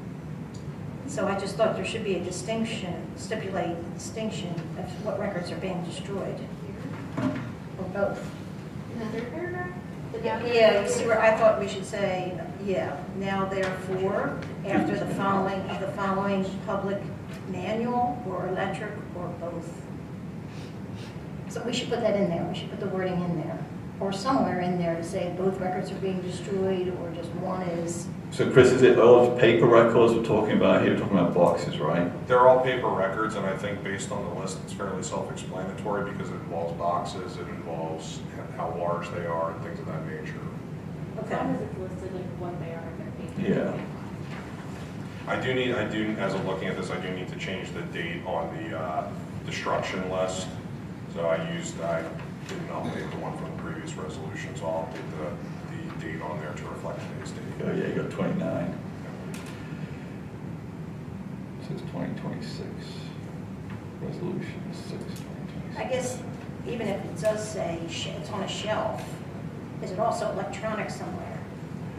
Speaker 5: So I just thought there should be a distinction, stipulate a distinction of what records are being destroyed, or both.
Speaker 6: In the third paragraph?
Speaker 5: Yeah, you see where I thought we should say, yeah, now therefore, after the following public manual or electric or both. So we should put that in there, we should put the wording in there, or somewhere in there to say both records are being destroyed, or just one is.
Speaker 1: So Chris, is it all paper records we're talking about here? We're talking about boxes, right?
Speaker 4: They're all paper records, and I think based on the list, it's fairly self-explanatory because it involves boxes, it involves how large they are, and things of that nature.
Speaker 15: As long as it's listed like what they are in their paper.
Speaker 1: Yeah.
Speaker 4: As I'm looking at this, I do need to change the date on the destruction list. So I didn't update the one from the previous resolution, so I'll update the date on there to reflect today's date.
Speaker 1: Oh yeah, you got 29. It says 2026. Resolution 6, 2026.
Speaker 5: I guess even if it does say it's on a shelf, is it also electronic somewhere?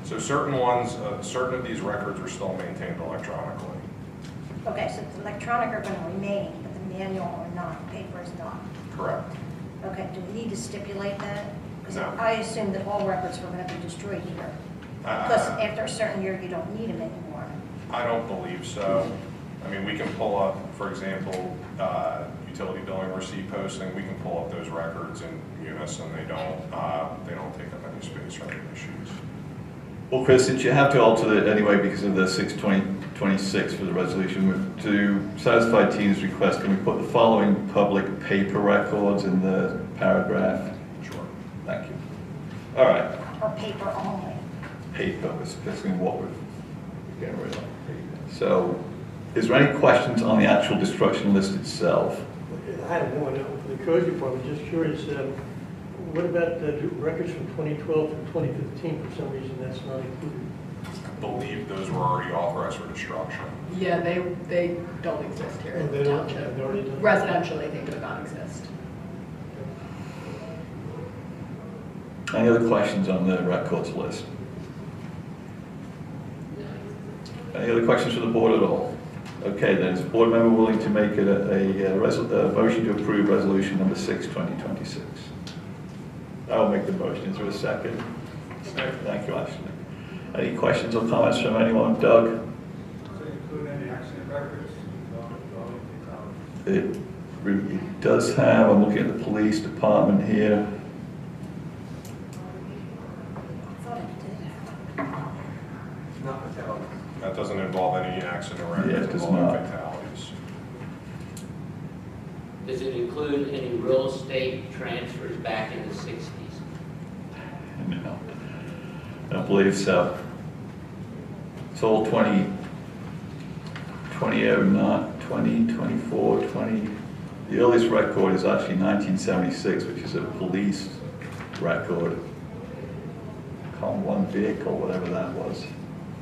Speaker 4: So certain of these records are still maintained electronically.
Speaker 5: Okay, so the electronic are going to remain, but the manual are not, paper is not.
Speaker 4: Correct.
Speaker 5: Okay, do we need to stipulate that? Because
Speaker 4: No.
Speaker 5: I assume that all records were going to be destroyed here. Because after a certain year, you don't need them anymore.
Speaker 4: I don't believe so. I mean, we can pull up, for example, utility billing receipt posting. We can pull up those records in Munis, and they don't take up any space or any issues.
Speaker 1: Well, Chris, since you have to alter it anyway because of the 6/2026 for the resolution, to satisfy Tina's request, can we put the following public paper records in the paragraph?
Speaker 4: Sure.
Speaker 1: Thank you. All right.
Speaker 5: Or paper only.
Speaker 1: Paper, especially what we're getting rid of. So, is there any questions on the actual destruction list itself?
Speaker 9: I had one for the codes department, just curious, what about the records from 2012 to 2015? For some reason, that's not included.
Speaker 4: I believe those were already authorized for destruction.
Speaker 12: Yeah, they don't exist here in
Speaker 9: Oh,
Speaker 12: the
Speaker 9: they don't,
Speaker 12: township.
Speaker 9: they're already done?
Speaker 12: Residentially, they do not exist.
Speaker 1: Any other questions on the records list? Any other questions for the board at all? Okay, then, is the board member willing to make a motion to approve resolution number 6, 2026? I will make the motion. Is there a second? Second. Thank you, Ashley. Any questions or comments from anyone? Doug?
Speaker 17: Does it include any accident records?
Speaker 1: It does have, I'm looking at the police department here.
Speaker 17: Not fatalities.
Speaker 4: That doesn't involve any accident records.
Speaker 1: Yeah, it does
Speaker 4: involving
Speaker 1: not.
Speaker 4: fatalities.
Speaker 18: Does it include any real estate transfers back in the 60s?
Speaker 1: No, I don't believe so. It's all 2024, 20. The earliest record is actually 1976, which is a police record. Column 1 vehicle, whatever that was.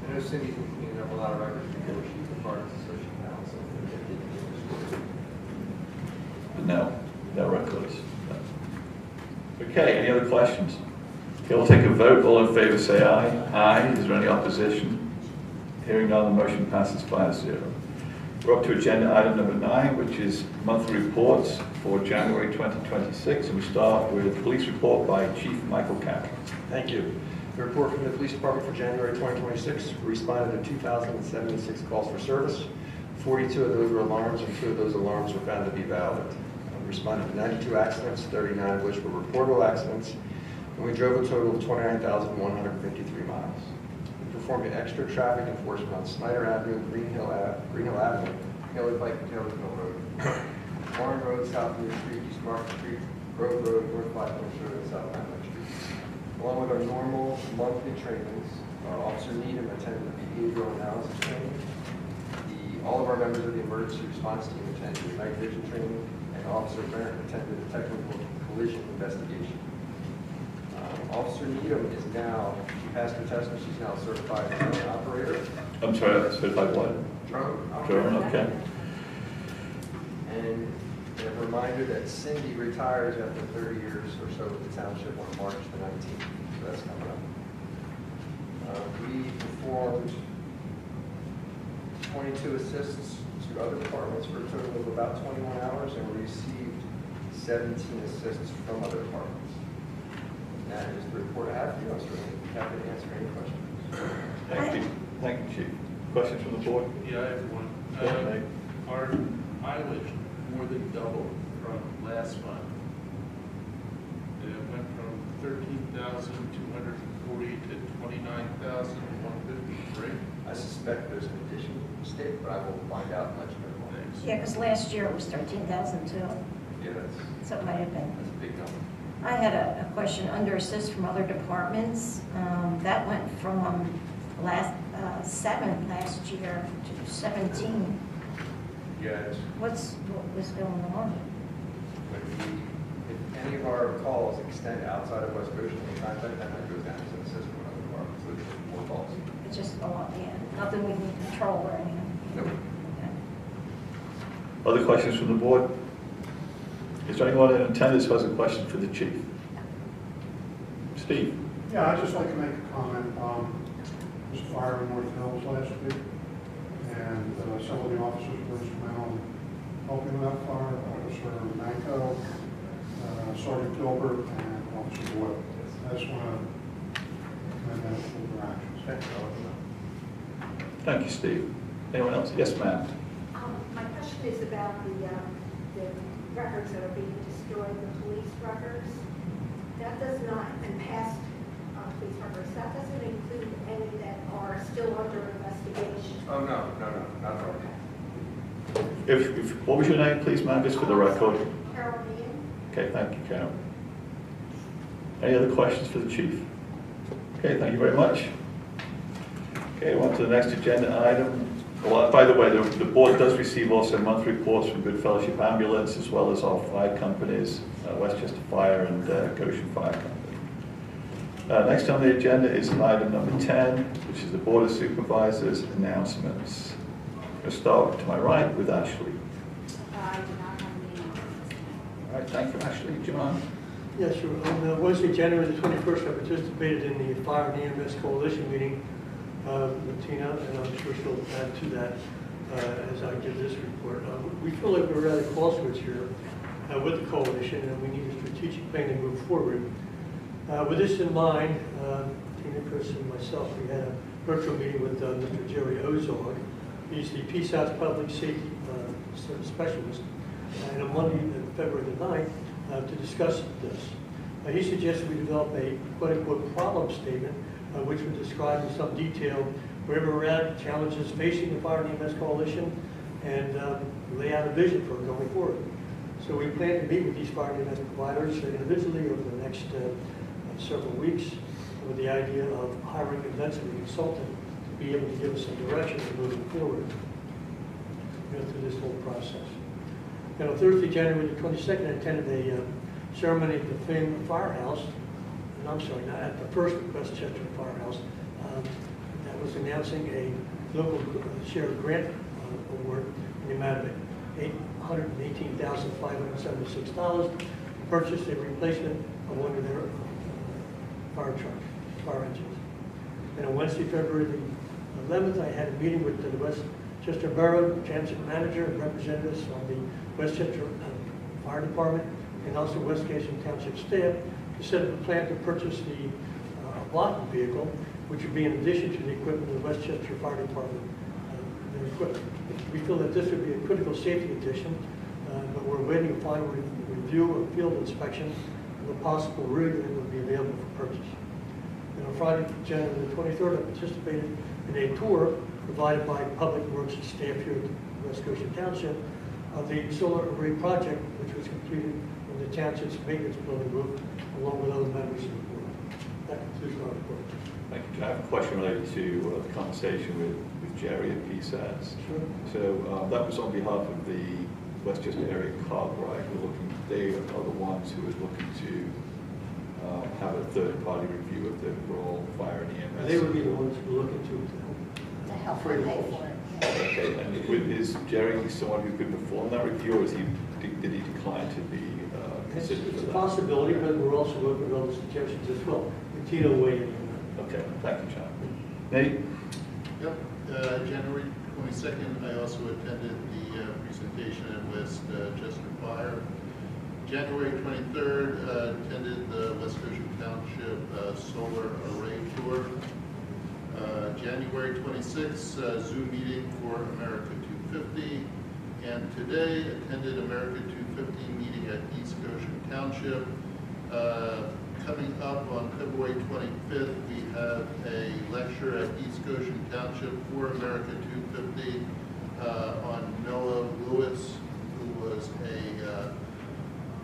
Speaker 17: I know cities were cleaning up a lot of records before she departed the social council.
Speaker 1: But no records. Okay, any other questions? Okay, we'll take a vote. All in favor say aye. Aye. Is there any opposition? Hearing none, the motion passes 5-0. We're up to agenda item number 9, which is monthly reports for January 2026. And we start with police report by Chief Michael Campbell.
Speaker 19: Thank you. The report from the police department for January 2026 responded to 2,076 calls for service. 42 of those were alarms, and 2 of those alarms were found to be valid. We responded to 92 accidents, 39 of which were reportable accidents, and we drove a total of 29,153 miles. We performed extra traffic enforcement on Snyder Avenue, Green Hill Avenue, Taylor Pike, and Taylor Mill Road, Warren Road, South New Street, East Market Street, Grove Road, North Blackman Road, and South Blackman Street. Along with our normal monthly trainings, Officer Needham attended the behavioral analysis training. All of our members of the emergency response team attended the night vision training, and Officer Barrett attended the technical collision investigation. Officer Needham is now, she passed her test and she's now certified drone operator.
Speaker 1: I'm sorry, certified what?
Speaker 19: Drone operator.
Speaker 1: Drone, okay.
Speaker 19: And a reminder that Cindy retires after 30 years or so with the township on March the 19th, so that's coming up. We performed 22 assists to other departments for a total of about 21 hours, and we received 17 assists from other departments. That is the report I have for you. I'm certainly happy to answer any questions.
Speaker 1: Thank you. Thank you, Chief. Questions from the board?
Speaker 20: Yeah, I have one. Our mileage more than doubled from last month. It went from 13,240 to 29,153.
Speaker 19: I suspect there's an additional mistake, but I will find out and let you know. Thanks.
Speaker 5: Yeah, because last year it was 13,000 too.
Speaker 19: Yeah,
Speaker 5: So it might have been.
Speaker 19: that's a big number.
Speaker 5: I had a question under assist from other departments. That went from 7 last year to 17.
Speaker 19: Yes.
Speaker 5: What was going on?
Speaker 19: If any of our calls extend outside of West Goshen, we contact them, that goes down to the system of other departments, so there's more calls.
Speaker 5: It's just a lot, yeah. Nothing we can control or anything.
Speaker 19: Nope.
Speaker 1: Other questions from the board? Is there anyone in attendance who has a question for the chief? Steve?
Speaker 21: Yeah, I'd just like to make a comment. This fire in North Hills last week, and some of the officers were instrumental in helping with that fire. Officer Manco, Sergeant Gilbert, and Officer Boyle. I just want to commend them for their actions.
Speaker 1: Thank you, Steve. Anyone else? Yes, ma'am.
Speaker 22: My question is about the records that are being destroyed, the police records. That does not, and past police records, that doesn't include any that are still under investigation.
Speaker 19: Oh, no, not at all.
Speaker 1: What was your name, please, ma'am, just for the record?
Speaker 22: Carol Meehan.
Speaker 1: Okay, thank you, Carol. Any other questions for the chief? Okay, thank you very much. Okay, on to the next agenda item. Well, by the way, the board does receive also monthly reports from Good Fellowship Ambulance, as well as our fire companies, Westchester Fire and Goshen Fire Company. Next on the agenda is item number 10, which is the Board of Supervisors announcements. We'll start to my right with Ashley.
Speaker 15: I do not have any announcements.
Speaker 1: All right, thank you, Ashley. John?
Speaker 9: Yes, sure. On Wednesday, January the 21st, I participated in the Fire and EMS Coalition meeting with Tina, and I'm sure she'll add to that as I give this report. We feel like we're at a crossroads here with the coalition, and we need a strategic plan to move forward. With this in mind, Tina, Chris, and myself, we had a virtual meeting with Mr. Jerry Ozog. He's the Peace House Public Safety Specialist, and on Monday, February the 9th, to discuss this. He suggested we develop a quote-unquote problem statement, which would describe in some detail where we're at, challenges facing the Fire and EMS Coalition, and lay out a vision for going forward. So we plan to meet with these fire and EMS providers individually over the next several weeks with the idea of hiring a consultant to be able to give us some direction in moving forward through this whole process. And on Thursday, January the 22nd, I attended a ceremony at the Finn Firehouse, and I'm sorry, not at the first Westchester Firehouse, that was announcing a local share grant award in the amount of $818,576 to purchase a replacement of one of their fire trucks, fire engines. And on Wednesday, February the 11th, I had a meeting with the Westchester Borough Transit Manager and representatives from the Westchester Fire Department and also West Goshen Township staff to set up a plan to purchase the blocking vehicle, which would be in addition to the equipment of the Westchester Fire Department, their equipment, We feel that this would be a critical safety addition, but we're awaiting a final review of field inspection of the possible route that would be available for purchase. And on Friday, January the 23rd, I participated in a tour provided by Public Works staff here at West Goshen Township of the solar array project, which was completed in the township's maintenance building roof, along with other members of the board. That concludes my report.
Speaker 1: Thank you. I have a question related to the conversation with Jerry at PSATs.
Speaker 9: Sure.
Speaker 1: So that was on behalf of the Westchester area COG, right? They are the ones who are looking to have a third-party review of the overall fire and EMS.
Speaker 9: They would be the ones who look into
Speaker 5: To help them pay for it.
Speaker 1: Okay, and is Jerry someone who could perform that review, or did he decline to be considered
Speaker 9: It's
Speaker 1: for
Speaker 9: a
Speaker 1: that?
Speaker 9: possibility, but we're also open to other suggestions as well. And Tino will weigh in on that.
Speaker 1: Okay, thank you, John. Nate?
Speaker 14: Yep, January 22nd, I also attended the presentation at Westchester Fire. January 23rd, attended the West Goshen Township Solar Array Tour. January 26th, Zoom meeting for America 250. And today, attended America 250 meeting at East Goshen Township. Coming up on February 25th, we have a lecture at East Goshen Township for America 250 on Noah Lewis, who was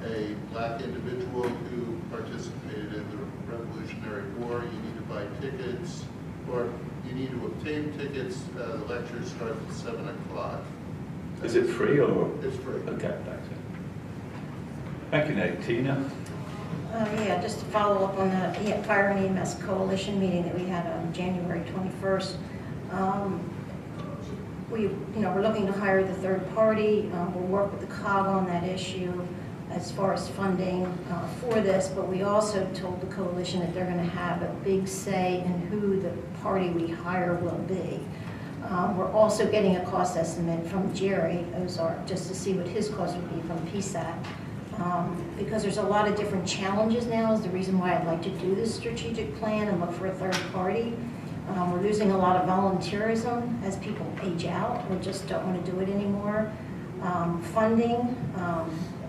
Speaker 14: a black individual who participated in the Revolutionary War. You need to buy tickets, or you need to obtain tickets. The lecture starts at 7 o'clock.
Speaker 1: Is it free or?
Speaker 14: It's free.
Speaker 1: Okay, thanks. Thank you, Nate. Tina?
Speaker 5: Yeah, just to follow up on the Fire and EMS Coalition meeting that we had on January 21st. We're looking to hire the third party. We'll work with the COG on that issue as far as funding for this, but we also told the coalition that they're going to have a big say in who the party we hire will be. We're also getting a cost estimate from Jerry Ozark just to see what his cost would be from PSAT. Because there's a lot of different challenges now is the reason why I'd like to do this strategic plan and look for a third party. We're losing a lot of volunteerism as people age out. We just don't want to do it anymore. Funding,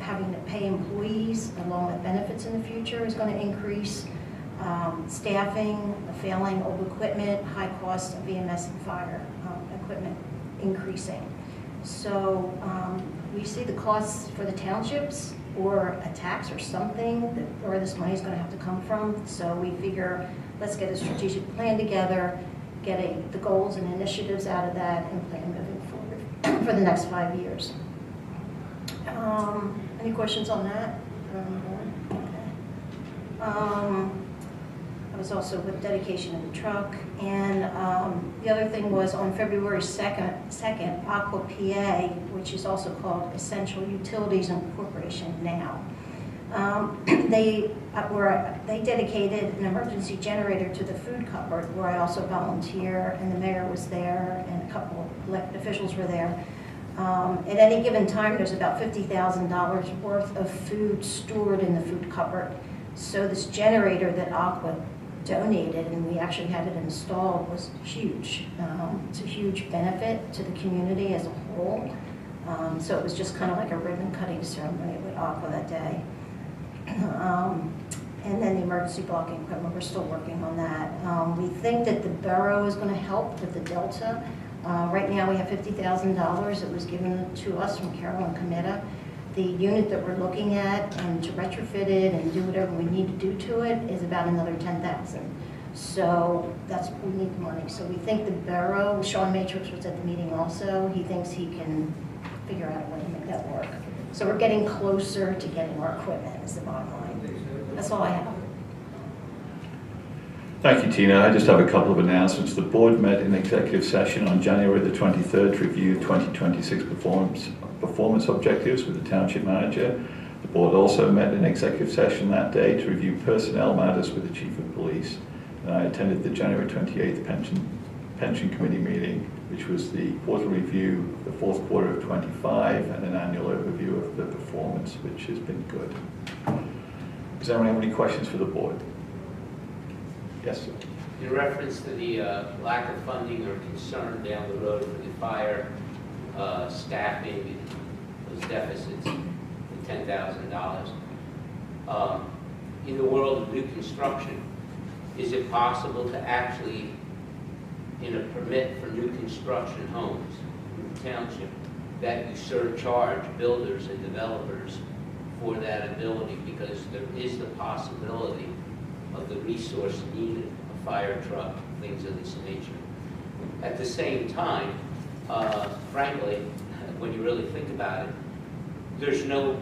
Speaker 5: having to pay employees along with benefits in the future is going to increase. Staffing, failing old equipment, high cost of EMS and fire equipment increasing. So we see the costs for the townships or a tax or something where this money is going to have to come from. So we figure let's get a strategic plan together, get the goals and initiatives out of that, and plan moving forward for the next 5 years. Any questions on that? Okay. I was also with dedication of the truck, and the other thing was on February 2nd, Aqua PA, which is also called Essential Utilities Incorporation now. They dedicated an emergency generator to the food cupboard, where I also volunteer, and the mayor was there, and a couple of elected officials were there. At any given time, there's about $50,000 worth of food stored in the food cupboard. So this generator that Aqua donated, and we actually had it installed, was huge. It's a huge benefit to the community as a whole. So it was just kind of like a ribbon cutting ceremony with Aqua that day. And then the emergency blocking equipment, we're still working on that. We think that the borough is going to help with the Delta. Right now we have $50,000 that was given to us from Carolyn Cometa. The unit that we're looking at and to retrofit it and do whatever we need to do to it is about another $10,000. So that's what we need the money. So we think the borough, Sean Matrix was at the meeting also, he thinks he can figure out a way to make that work. So we're getting closer to getting our equipment is the bottom line. That's all I have.
Speaker 1: Thank you, Tina. I just have a couple of announcements. The board met in executive session on January the 23rd to review 2026 performance objectives with the township manager. The board also met in executive session that day to review personnel matters with the chief of police. And I attended the January 28th pension committee meeting, which was the quarterly review of the fourth quarter of 25 and an annual overview of the performance, which has been good. Does anyone have any questions for the board? Yes, sir.
Speaker 18: In reference to the lack of funding or concern down the road for the fire, staffing, those deficits, the $10,000. In the world of new construction, is it possible to actually, in a permit for new construction homes in the township, that you surcharge builders and developers for that ability, because there is the possibility of the resource needed, a fire truck, things of this nature. At the same time, frankly, when you really think about it, there's no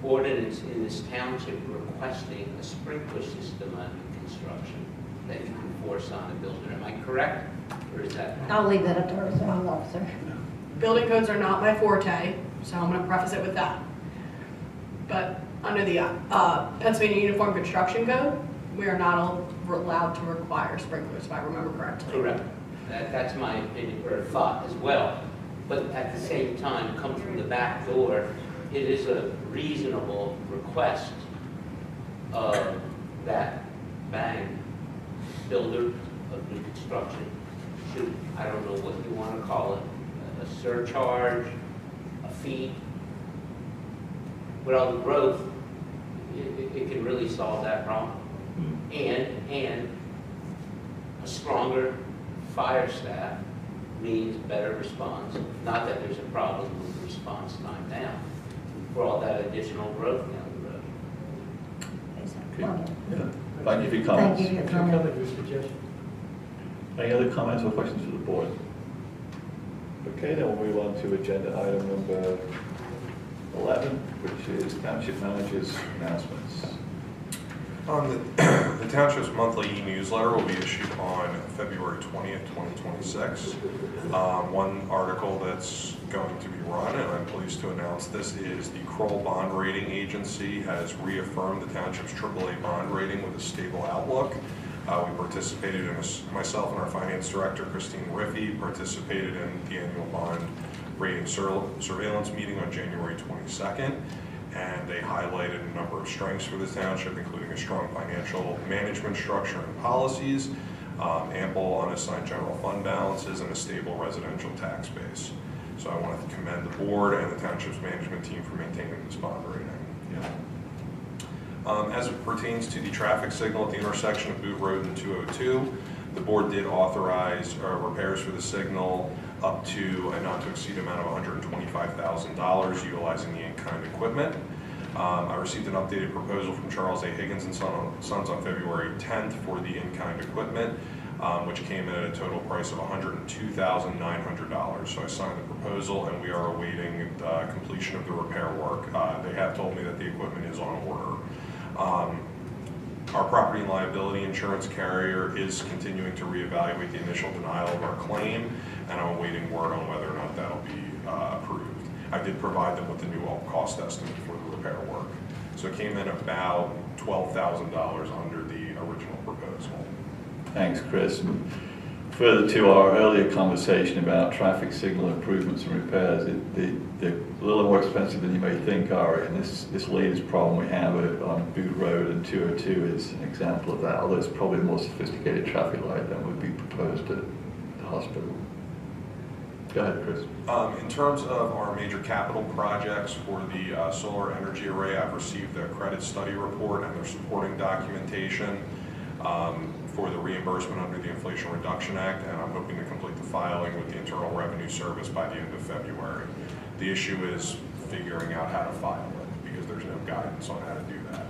Speaker 18: ordinance in this township requesting a sprinkler system on new construction that you can force on a builder. Am I correct? Or is that?
Speaker 5: I'll leave that up to our zoning officer.
Speaker 12: Building codes are not my forte, so I'm going to preface it with that. But under the Pennsylvania Uniform Construction Code, we are not allowed to require sprinklers, if I remember correctly.
Speaker 18: Correct. That's my opinion or thought as well. But at the same time, come from the back door, it is a reasonable request of that bang builder of new construction should, I don't know what you want to call it, a surcharge, a fee. With all the growth, it can really solve that problem. And a stronger fire staff means better response. Not that there's a problem with the response time now, for all that additional growth down the road.
Speaker 1: Yeah. Thank you for your comments.
Speaker 5: Thank you for your comment.
Speaker 9: suggestion.
Speaker 1: Any other comments or questions for the board? Okay, then we'll move on to agenda item number 11, which is Township Manager's announcements.
Speaker 4: The Township's monthly e-newsletter will be issued on February 20th, 2026. One article that's going to be run, and I'm pleased to announce this, is the Kroll Bond Rating Agency has reaffirmed the Township's AAA bond rating with a stable outlook. We participated in myself and our Finance Director, Christine Riffey, participated in the annual bond rating surveillance meeting on January 22nd. And they highlighted a number of strengths for the township, including a strong financial management structure and policies, ample unassigned general fund balances, and a stable residential tax base. So I wanted to commend the board and the township's management team for maintaining this bond rating. As it pertains to the traffic signal at the intersection of Boot Road and 202, the board did authorize repairs for the signal up to a not to exceed amount of $125,000 utilizing the in-kind equipment. I received an updated proposal from Charles A. Higgins and Sons on February 10th for the in-kind equipment, which came in at a total price of $102,900. So I signed the proposal, and we are awaiting the completion of the repair work. They have told me that the equipment is on order. Our property and liability insurance carrier is continuing to reevaluate the initial denial of our claim, and I'm awaiting word on whether or not that'll be approved. I did provide them with the new cost estimate for the repair work. So it came in about $12,000 under the original proposal.
Speaker 1: Thanks, Chris. And further to our earlier conversation about traffic signal improvements and repairs, they're a little more expensive than you may think, Ari, and this latest problem we have on Boot Road and 202 is an example of that, although it's probably a more sophisticated traffic light than would be proposed at the hospital. Go ahead, Chris.
Speaker 4: In terms of our major capital projects for the solar energy array, I've received their credit study report and their supporting documentation for the reimbursement under the Inflation Reduction Act, and I'm hoping to complete the filing with the Internal Revenue Service by the end of February. The issue is figuring out how to file it, because there's no guidance on how to do that.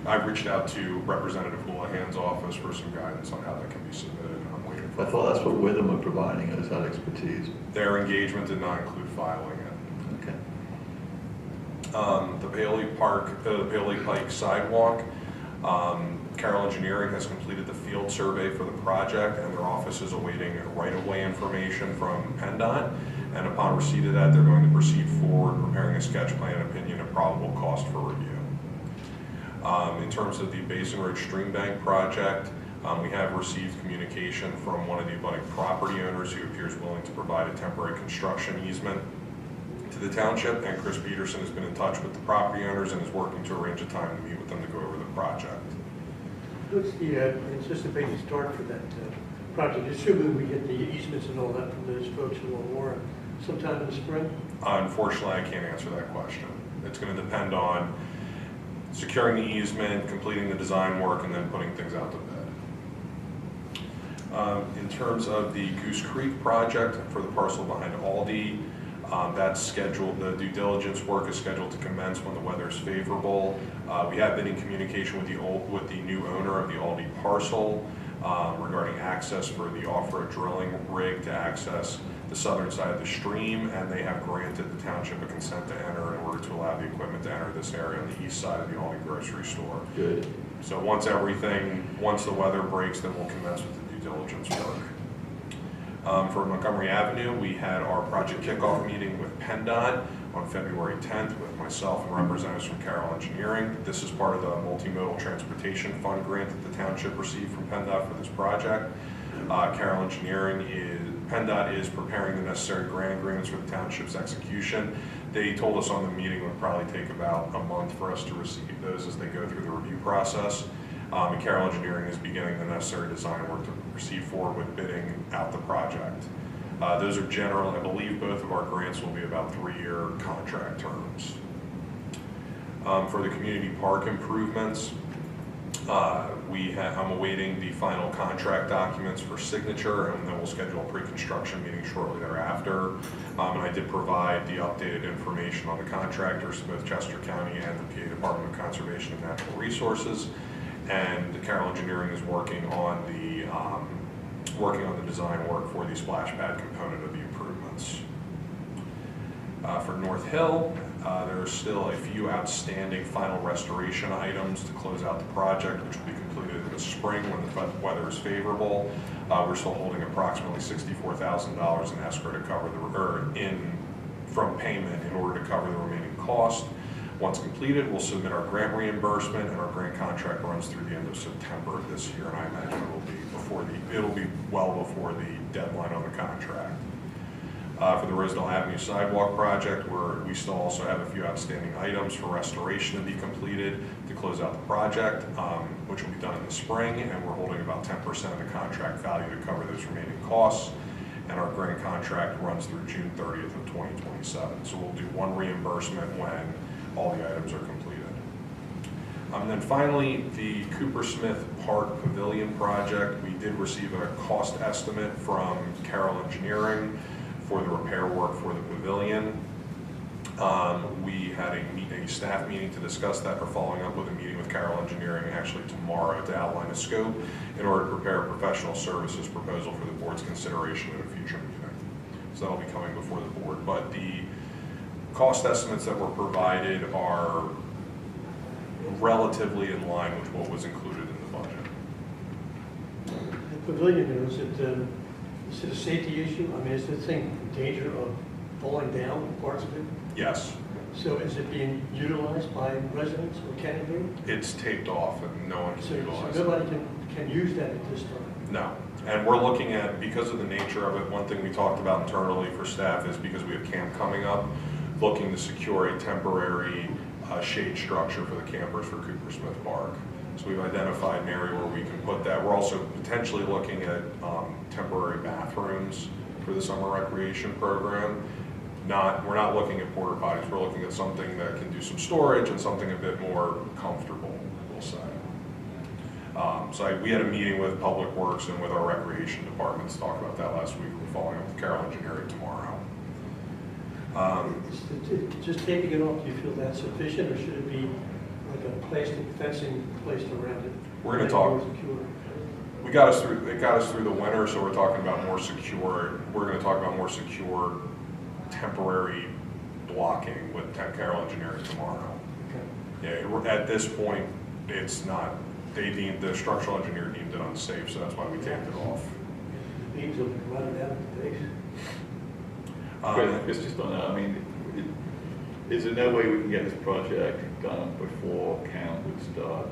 Speaker 4: I've reached out to Representative Houlihan's office for some guidance on how that can be submitted, and I'm waiting for
Speaker 1: I thought that's what Witham are providing us, that expertise.
Speaker 4: Their engagement did not include filing it.
Speaker 1: Okay.
Speaker 4: The Bailey Pike sidewalk, Carroll Engineering has completed the field survey for the project, and their office is awaiting right-of-way information from PennDOT. And upon receipt of that, they're going to proceed forward, preparing a sketch plan, opinion, and probable cost for review. In terms of the Basin Ridge Stream Bank project, we have received communication from one of the abutting property owners who appears willing to provide a temporary construction easement to the township, and Chris Peterson has been in touch with the property owners and is working to arrange a time to meet with them to go over the project.
Speaker 9: What's the anticipated start for that project? Assuming we get the easements and all that from those folks who will warrant. sometime in the spring?
Speaker 4: Unfortunately, I can't answer that question. It's going to depend on securing the easement, completing the design work, and then putting things out to bid. In terms of the Goose Creek project for the parcel behind Aldi, that's scheduled, the due diligence work is scheduled to commence when the weather is favorable. We have been in communication with the new owner of the Aldi parcel regarding access for the off-road drilling rig to access the southern side of the stream, and they have granted the township a consent to enter in order to allow the equipment to enter this area on the east side of the Aldi grocery store.
Speaker 1: Good.
Speaker 4: So once the weather breaks, then we'll commence with the due diligence work. For Montgomery Avenue, we had our project kickoff meeting with PennDOT on February 10th with myself and representatives from Carroll Engineering. This is part of the Multimodal Transportation Fund grant that the township received from PennDOT for this project. Carroll Engineering PennDOT is preparing the necessary grant agreements for the township's execution. They told us on the meeting it would probably take about a month for us to receive those as they go through the review process. And Carroll Engineering is beginning the necessary design work to proceed forward with bidding out the project. Those are general. I believe both of our grants will be about 3-year contract terms. For the community park improvements, I'm awaiting the final contract documents for signature, and then we'll schedule a pre-construction meeting shortly thereafter. And I did provide the updated information on the contractors, both Chester County and the PA Department of Conservation and Natural Resources. And Carroll Engineering is working on the design work for the splash pad component of the improvements. For North Hill, there are still a few outstanding final restoration items to close out the project, which will be completed in the spring when the weather is favorable. We're still holding approximately $64,000 in escrow to cover from payment in order to cover the remaining cost. Once completed, we'll submit our grant reimbursement, and our grant contract runs through the end of September of this year, and I imagine it'll be well before the deadline on the contract. For the Rosedale Avenue sidewalk project, we still also have a few outstanding items for restoration to be completed to close out the project, which will be done in the spring, and we're holding about 10% of the contract value to cover those remaining costs. And our grant contract runs through June 30th of 2027. So we'll do one reimbursement when all the items are completed. And then finally, the Coopersmith Park Pavilion project, we did receive a cost estimate from Carroll Engineering for the repair work for the pavilion. We had a staff meeting to discuss that. We're following up with a meeting with Carroll Engineering actually tomorrow to outline a scope in order to prepare a professional services proposal for the board's consideration at a future meeting. So that'll be coming before the board. But the cost estimates that were provided are relatively in line with what was included in the budget.
Speaker 9: The pavilion, is it a safety issue? I mean, is the thing in danger of falling down, parts of it?
Speaker 4: Yes.
Speaker 9: So is it being utilized by residents, or can it be?
Speaker 4: It's taped off and no one can utilize it.
Speaker 9: So nobody can use that at this time?
Speaker 4: No. And we're looking at, because of the nature of it, one thing we talked about internally for staff is because we have camp coming up, looking to secure a temporary shade structure for the campers for Coopersmith Park. So we've identified an area where we can put that. We're also potentially looking at temporary bathrooms for the summer recreation program. We're not looking at porta potties. We're looking at something that can do some storage and something a bit more comfortable, we'll say. We had a meeting with Public Works and with our recreation department to talk about that last week. We're following up with Carroll Engineering tomorrow.
Speaker 9: Just taping it off, do you feel that's sufficient, or should it be like a plastic fencing placed around it?
Speaker 4: We're going to talk. It got us through the winter, so we're talking about more secure. We're going to talk about more secure temporary blocking with Carroll Engineering tomorrow. Okay. Yeah, at this point, it's not. The structural engineer deemed it unsafe, so that's why we taped it off.
Speaker 9: The beams will be running out of the base.
Speaker 1: It's just on that. I mean, is there no way we can get this project done before camp would start?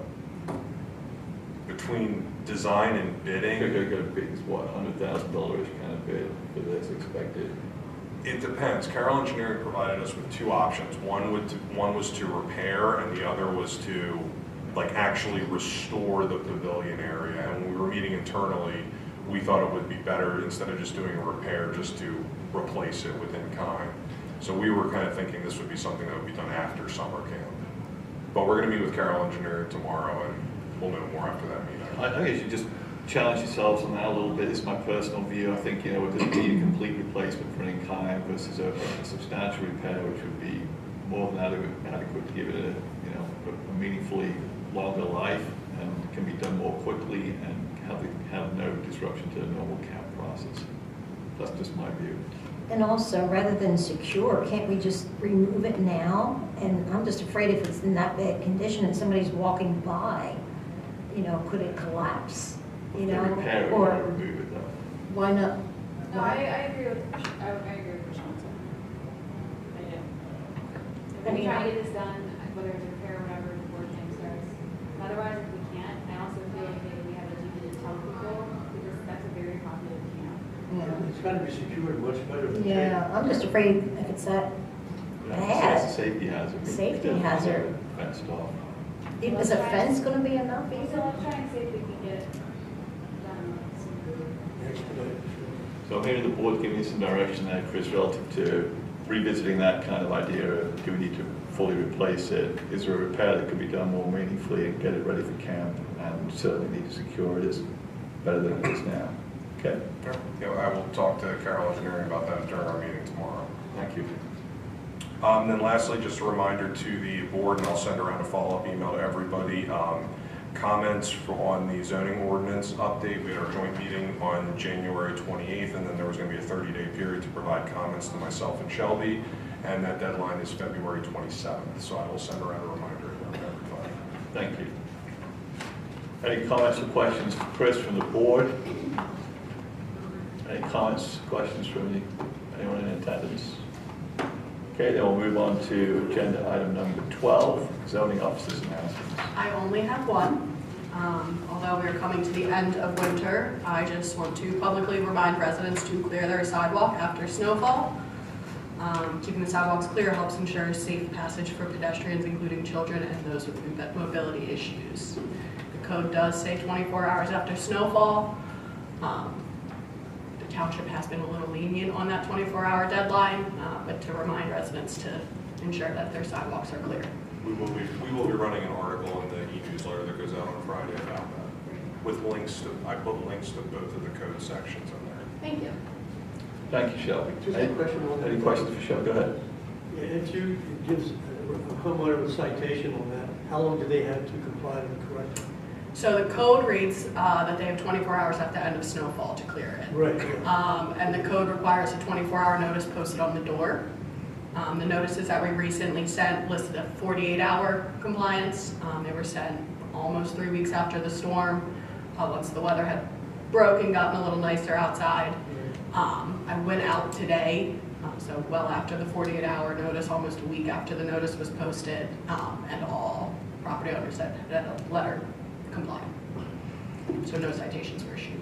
Speaker 4: Between design and bidding?
Speaker 1: It's what, $100,000 kind of bid for this expected?
Speaker 4: It depends. Carroll Engineering provided us with two options. One was to repair, and the other was to actually restore the pavilion area. And when we were meeting internally, we thought it would be better, instead of just doing a repair, just to replace it within kind. So we were kind of thinking this would be something that would be done after summer camp. But we're going to meet with Carroll Engineering tomorrow, and we'll know more after that meeting.
Speaker 1: I think you should just challenge yourselves on that a little bit. It's my personal view. I think, you know, would this be a complete replacement for an in-kind versus a substantial repair, which would be more than adequate to give it a, you know, a meaningfully longer life and can be done more quickly and have no disruption to the normal camp process. That's just my view.
Speaker 5: And also, rather than secure, can't we just remove it now? And I'm just afraid if it's in that bad condition and somebody's walking by, you know, could it collapse? You know,
Speaker 1: repair it,
Speaker 5: or
Speaker 1: remove it though.
Speaker 5: why not?
Speaker 15: No, I agree with, I agree with Sean. I do. If we try to get this done, whether it's repair or whatever, before camp starts. Otherwise, if we can't, I also feel like maybe we have a duty to tell people, because that's a very popular camp.
Speaker 5: Yeah.
Speaker 9: It's got to be secured much better than
Speaker 5: Yeah, I'm just afraid if it's that
Speaker 1: It's
Speaker 5: bad.
Speaker 1: a safety hazard.
Speaker 5: Safety hazard.
Speaker 1: Fenced off.
Speaker 5: Is a fence going to be enough
Speaker 15: So
Speaker 5: either?
Speaker 15: let's try and see if we can get it done.
Speaker 1: So I'm hearing the board giving you some direction there, Chris, relative to revisiting that kind of idea of, do we need to fully replace it? Is there a repair that could be done more meaningfully and get it ready for camp? And certainly need to secure it is better than it is now. Okay?
Speaker 4: Yeah, I will talk to Carroll Engineering about that during our meeting tomorrow.
Speaker 1: Thank you.
Speaker 4: Then lastly, just a reminder to the board, and I'll send around a follow-up email to everybody. Comments on the zoning ordinance update. We had our joint meeting on January 28th, and then there was going to be a 30-day period to provide comments to myself and Shelby, and that deadline is February 27th. So I will send around a reminder to everybody.
Speaker 1: Thank you. Any comments or questions for Chris from the board? Any comments, questions from anyone in attendance? Okay, then we'll move on to agenda item number 12, zoning officers announcements.
Speaker 12: I only have one. Although we are coming to the end of winter, I just want to publicly remind residents to clear their sidewalk after snowfall. Keeping the sidewalks clear helps ensure safe passage for pedestrians, including children and those with mobility issues. The code does say 24 hours after snowfall. The township has been a little lenient on that 24-hour deadline, but to remind residents to ensure that their sidewalks are clear.
Speaker 4: We will be running an article in the e-newsletter that goes out on Friday about that, with links to, I put links to both of the code sections in there.
Speaker 12: Thank you.
Speaker 1: Thank you, Shelby.
Speaker 9: Just a question on that.
Speaker 1: Any questions for Shelby? Go ahead.
Speaker 9: Yeah, if you gives a homeowner a citation on that, how long do they have to comply and correct it?
Speaker 12: So the code reads that they have 24 hours at the end of snowfall to clear it.
Speaker 9: Right. Yeah.
Speaker 12: And the code requires a 24-hour notice posted on the door. The notices that we recently sent listed a 48-hour compliance. They were sent almost 3 weeks after the storm, once the weather had broke and gotten a little nicer outside. I went out today, so well after the 48-hour notice, almost a week after the notice was posted, and all property owners that had a letter comply. So no citations were issued.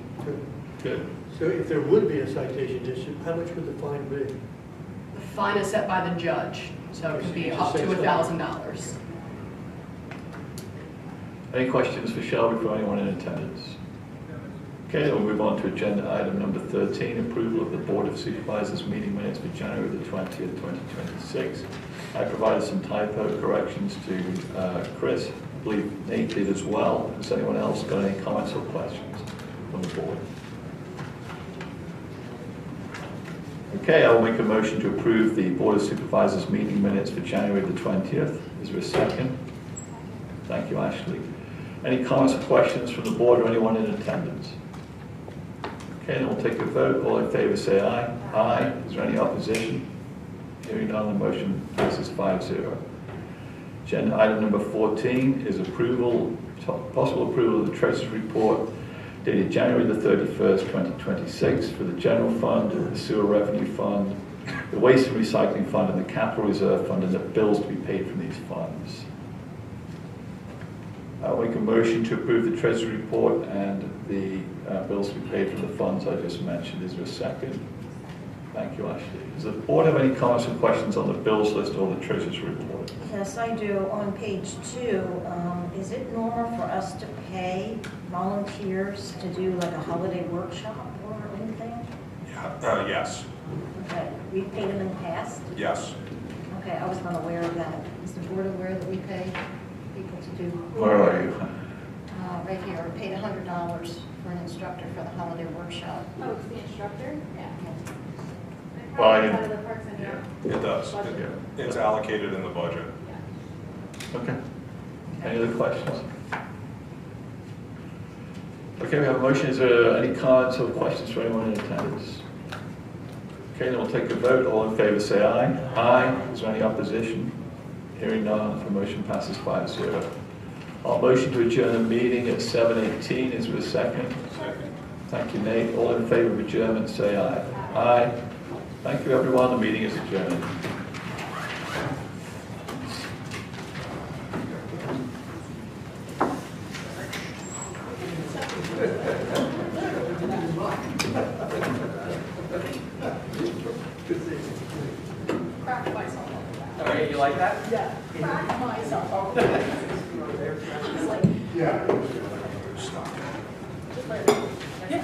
Speaker 1: Good.
Speaker 9: So if there would be a citation issue, how much would the fine be?
Speaker 12: The fine is set by the judge, so it could be up to $1,000.
Speaker 1: Any questions for Shelby from anyone in attendance? Okay, then we'll move on to agenda item number 13, approval of the Board of Supervisors meeting minutes for January the 20th, 2026. I provided some typo corrections to Chris. I believe Nate did as well. Has anyone else got any comments or questions from the board? Okay, I will make a motion to approve the Board of Supervisors meeting minutes for January the 20th. Is there a second? Thank you, Ashley. Any comments or questions from the board or anyone in attendance? Okay, then we'll take a vote. All in favor say aye. Aye. Is there any opposition? Hearing none, the motion passes 5-0. Agenda item number 14 is possible approval of the Treasurer's Report dated January the 31st, 2026 for the General Fund, the Sewer Revenue Fund, the Waste and Recycling Fund, and the Capital Reserve Fund, and the bills to be paid from these funds. I'll make a motion to approve the Treasury Report and the bills to be paid from the funds I just mentioned. Is there a second? Thank you, Ashley. Does the board have any comments or questions on the bills list or the treasurer's report?
Speaker 5: Yes, I do. On page 2, is it normal for us to pay volunteers to do like a holiday workshop or anything?
Speaker 4: Yeah, yes,
Speaker 5: Okay, we've paid them in the past?
Speaker 4: yes.
Speaker 5: Okay, I was not aware of that. Is the board aware that we pay people to do?
Speaker 1: Where are you?
Speaker 5: Right here, we paid $100 for an instructor for the holiday workshop.
Speaker 15: Oh, it's the instructor? Yeah. It
Speaker 1: Well, I
Speaker 15: probably
Speaker 1: didn't-
Speaker 15: comes out of the Parks and Rec.
Speaker 4: It does.
Speaker 15: Budget.
Speaker 4: It's allocated in the budget.
Speaker 1: Okay. Any other questions? Okay, we have a motion. Is there any comments or questions for anyone in attendance? Okay, then we'll take a vote. All in favor say aye. Aye. Is there any opposition? Hearing none, the motion passes 5-0. Our motion to adjourn the meeting at 7:18. Is there a second?
Speaker 20: Second.
Speaker 1: Thank you, Nate. All in favor of adjournment say aye. Aye. Thank you, everyone. The meeting is adjourned.
Speaker 12: Crack myself.
Speaker 16: Okay, you like that?
Speaker 12: Yeah, crack myself. It's like,
Speaker 21: Yeah.
Speaker 12: just like, yeah.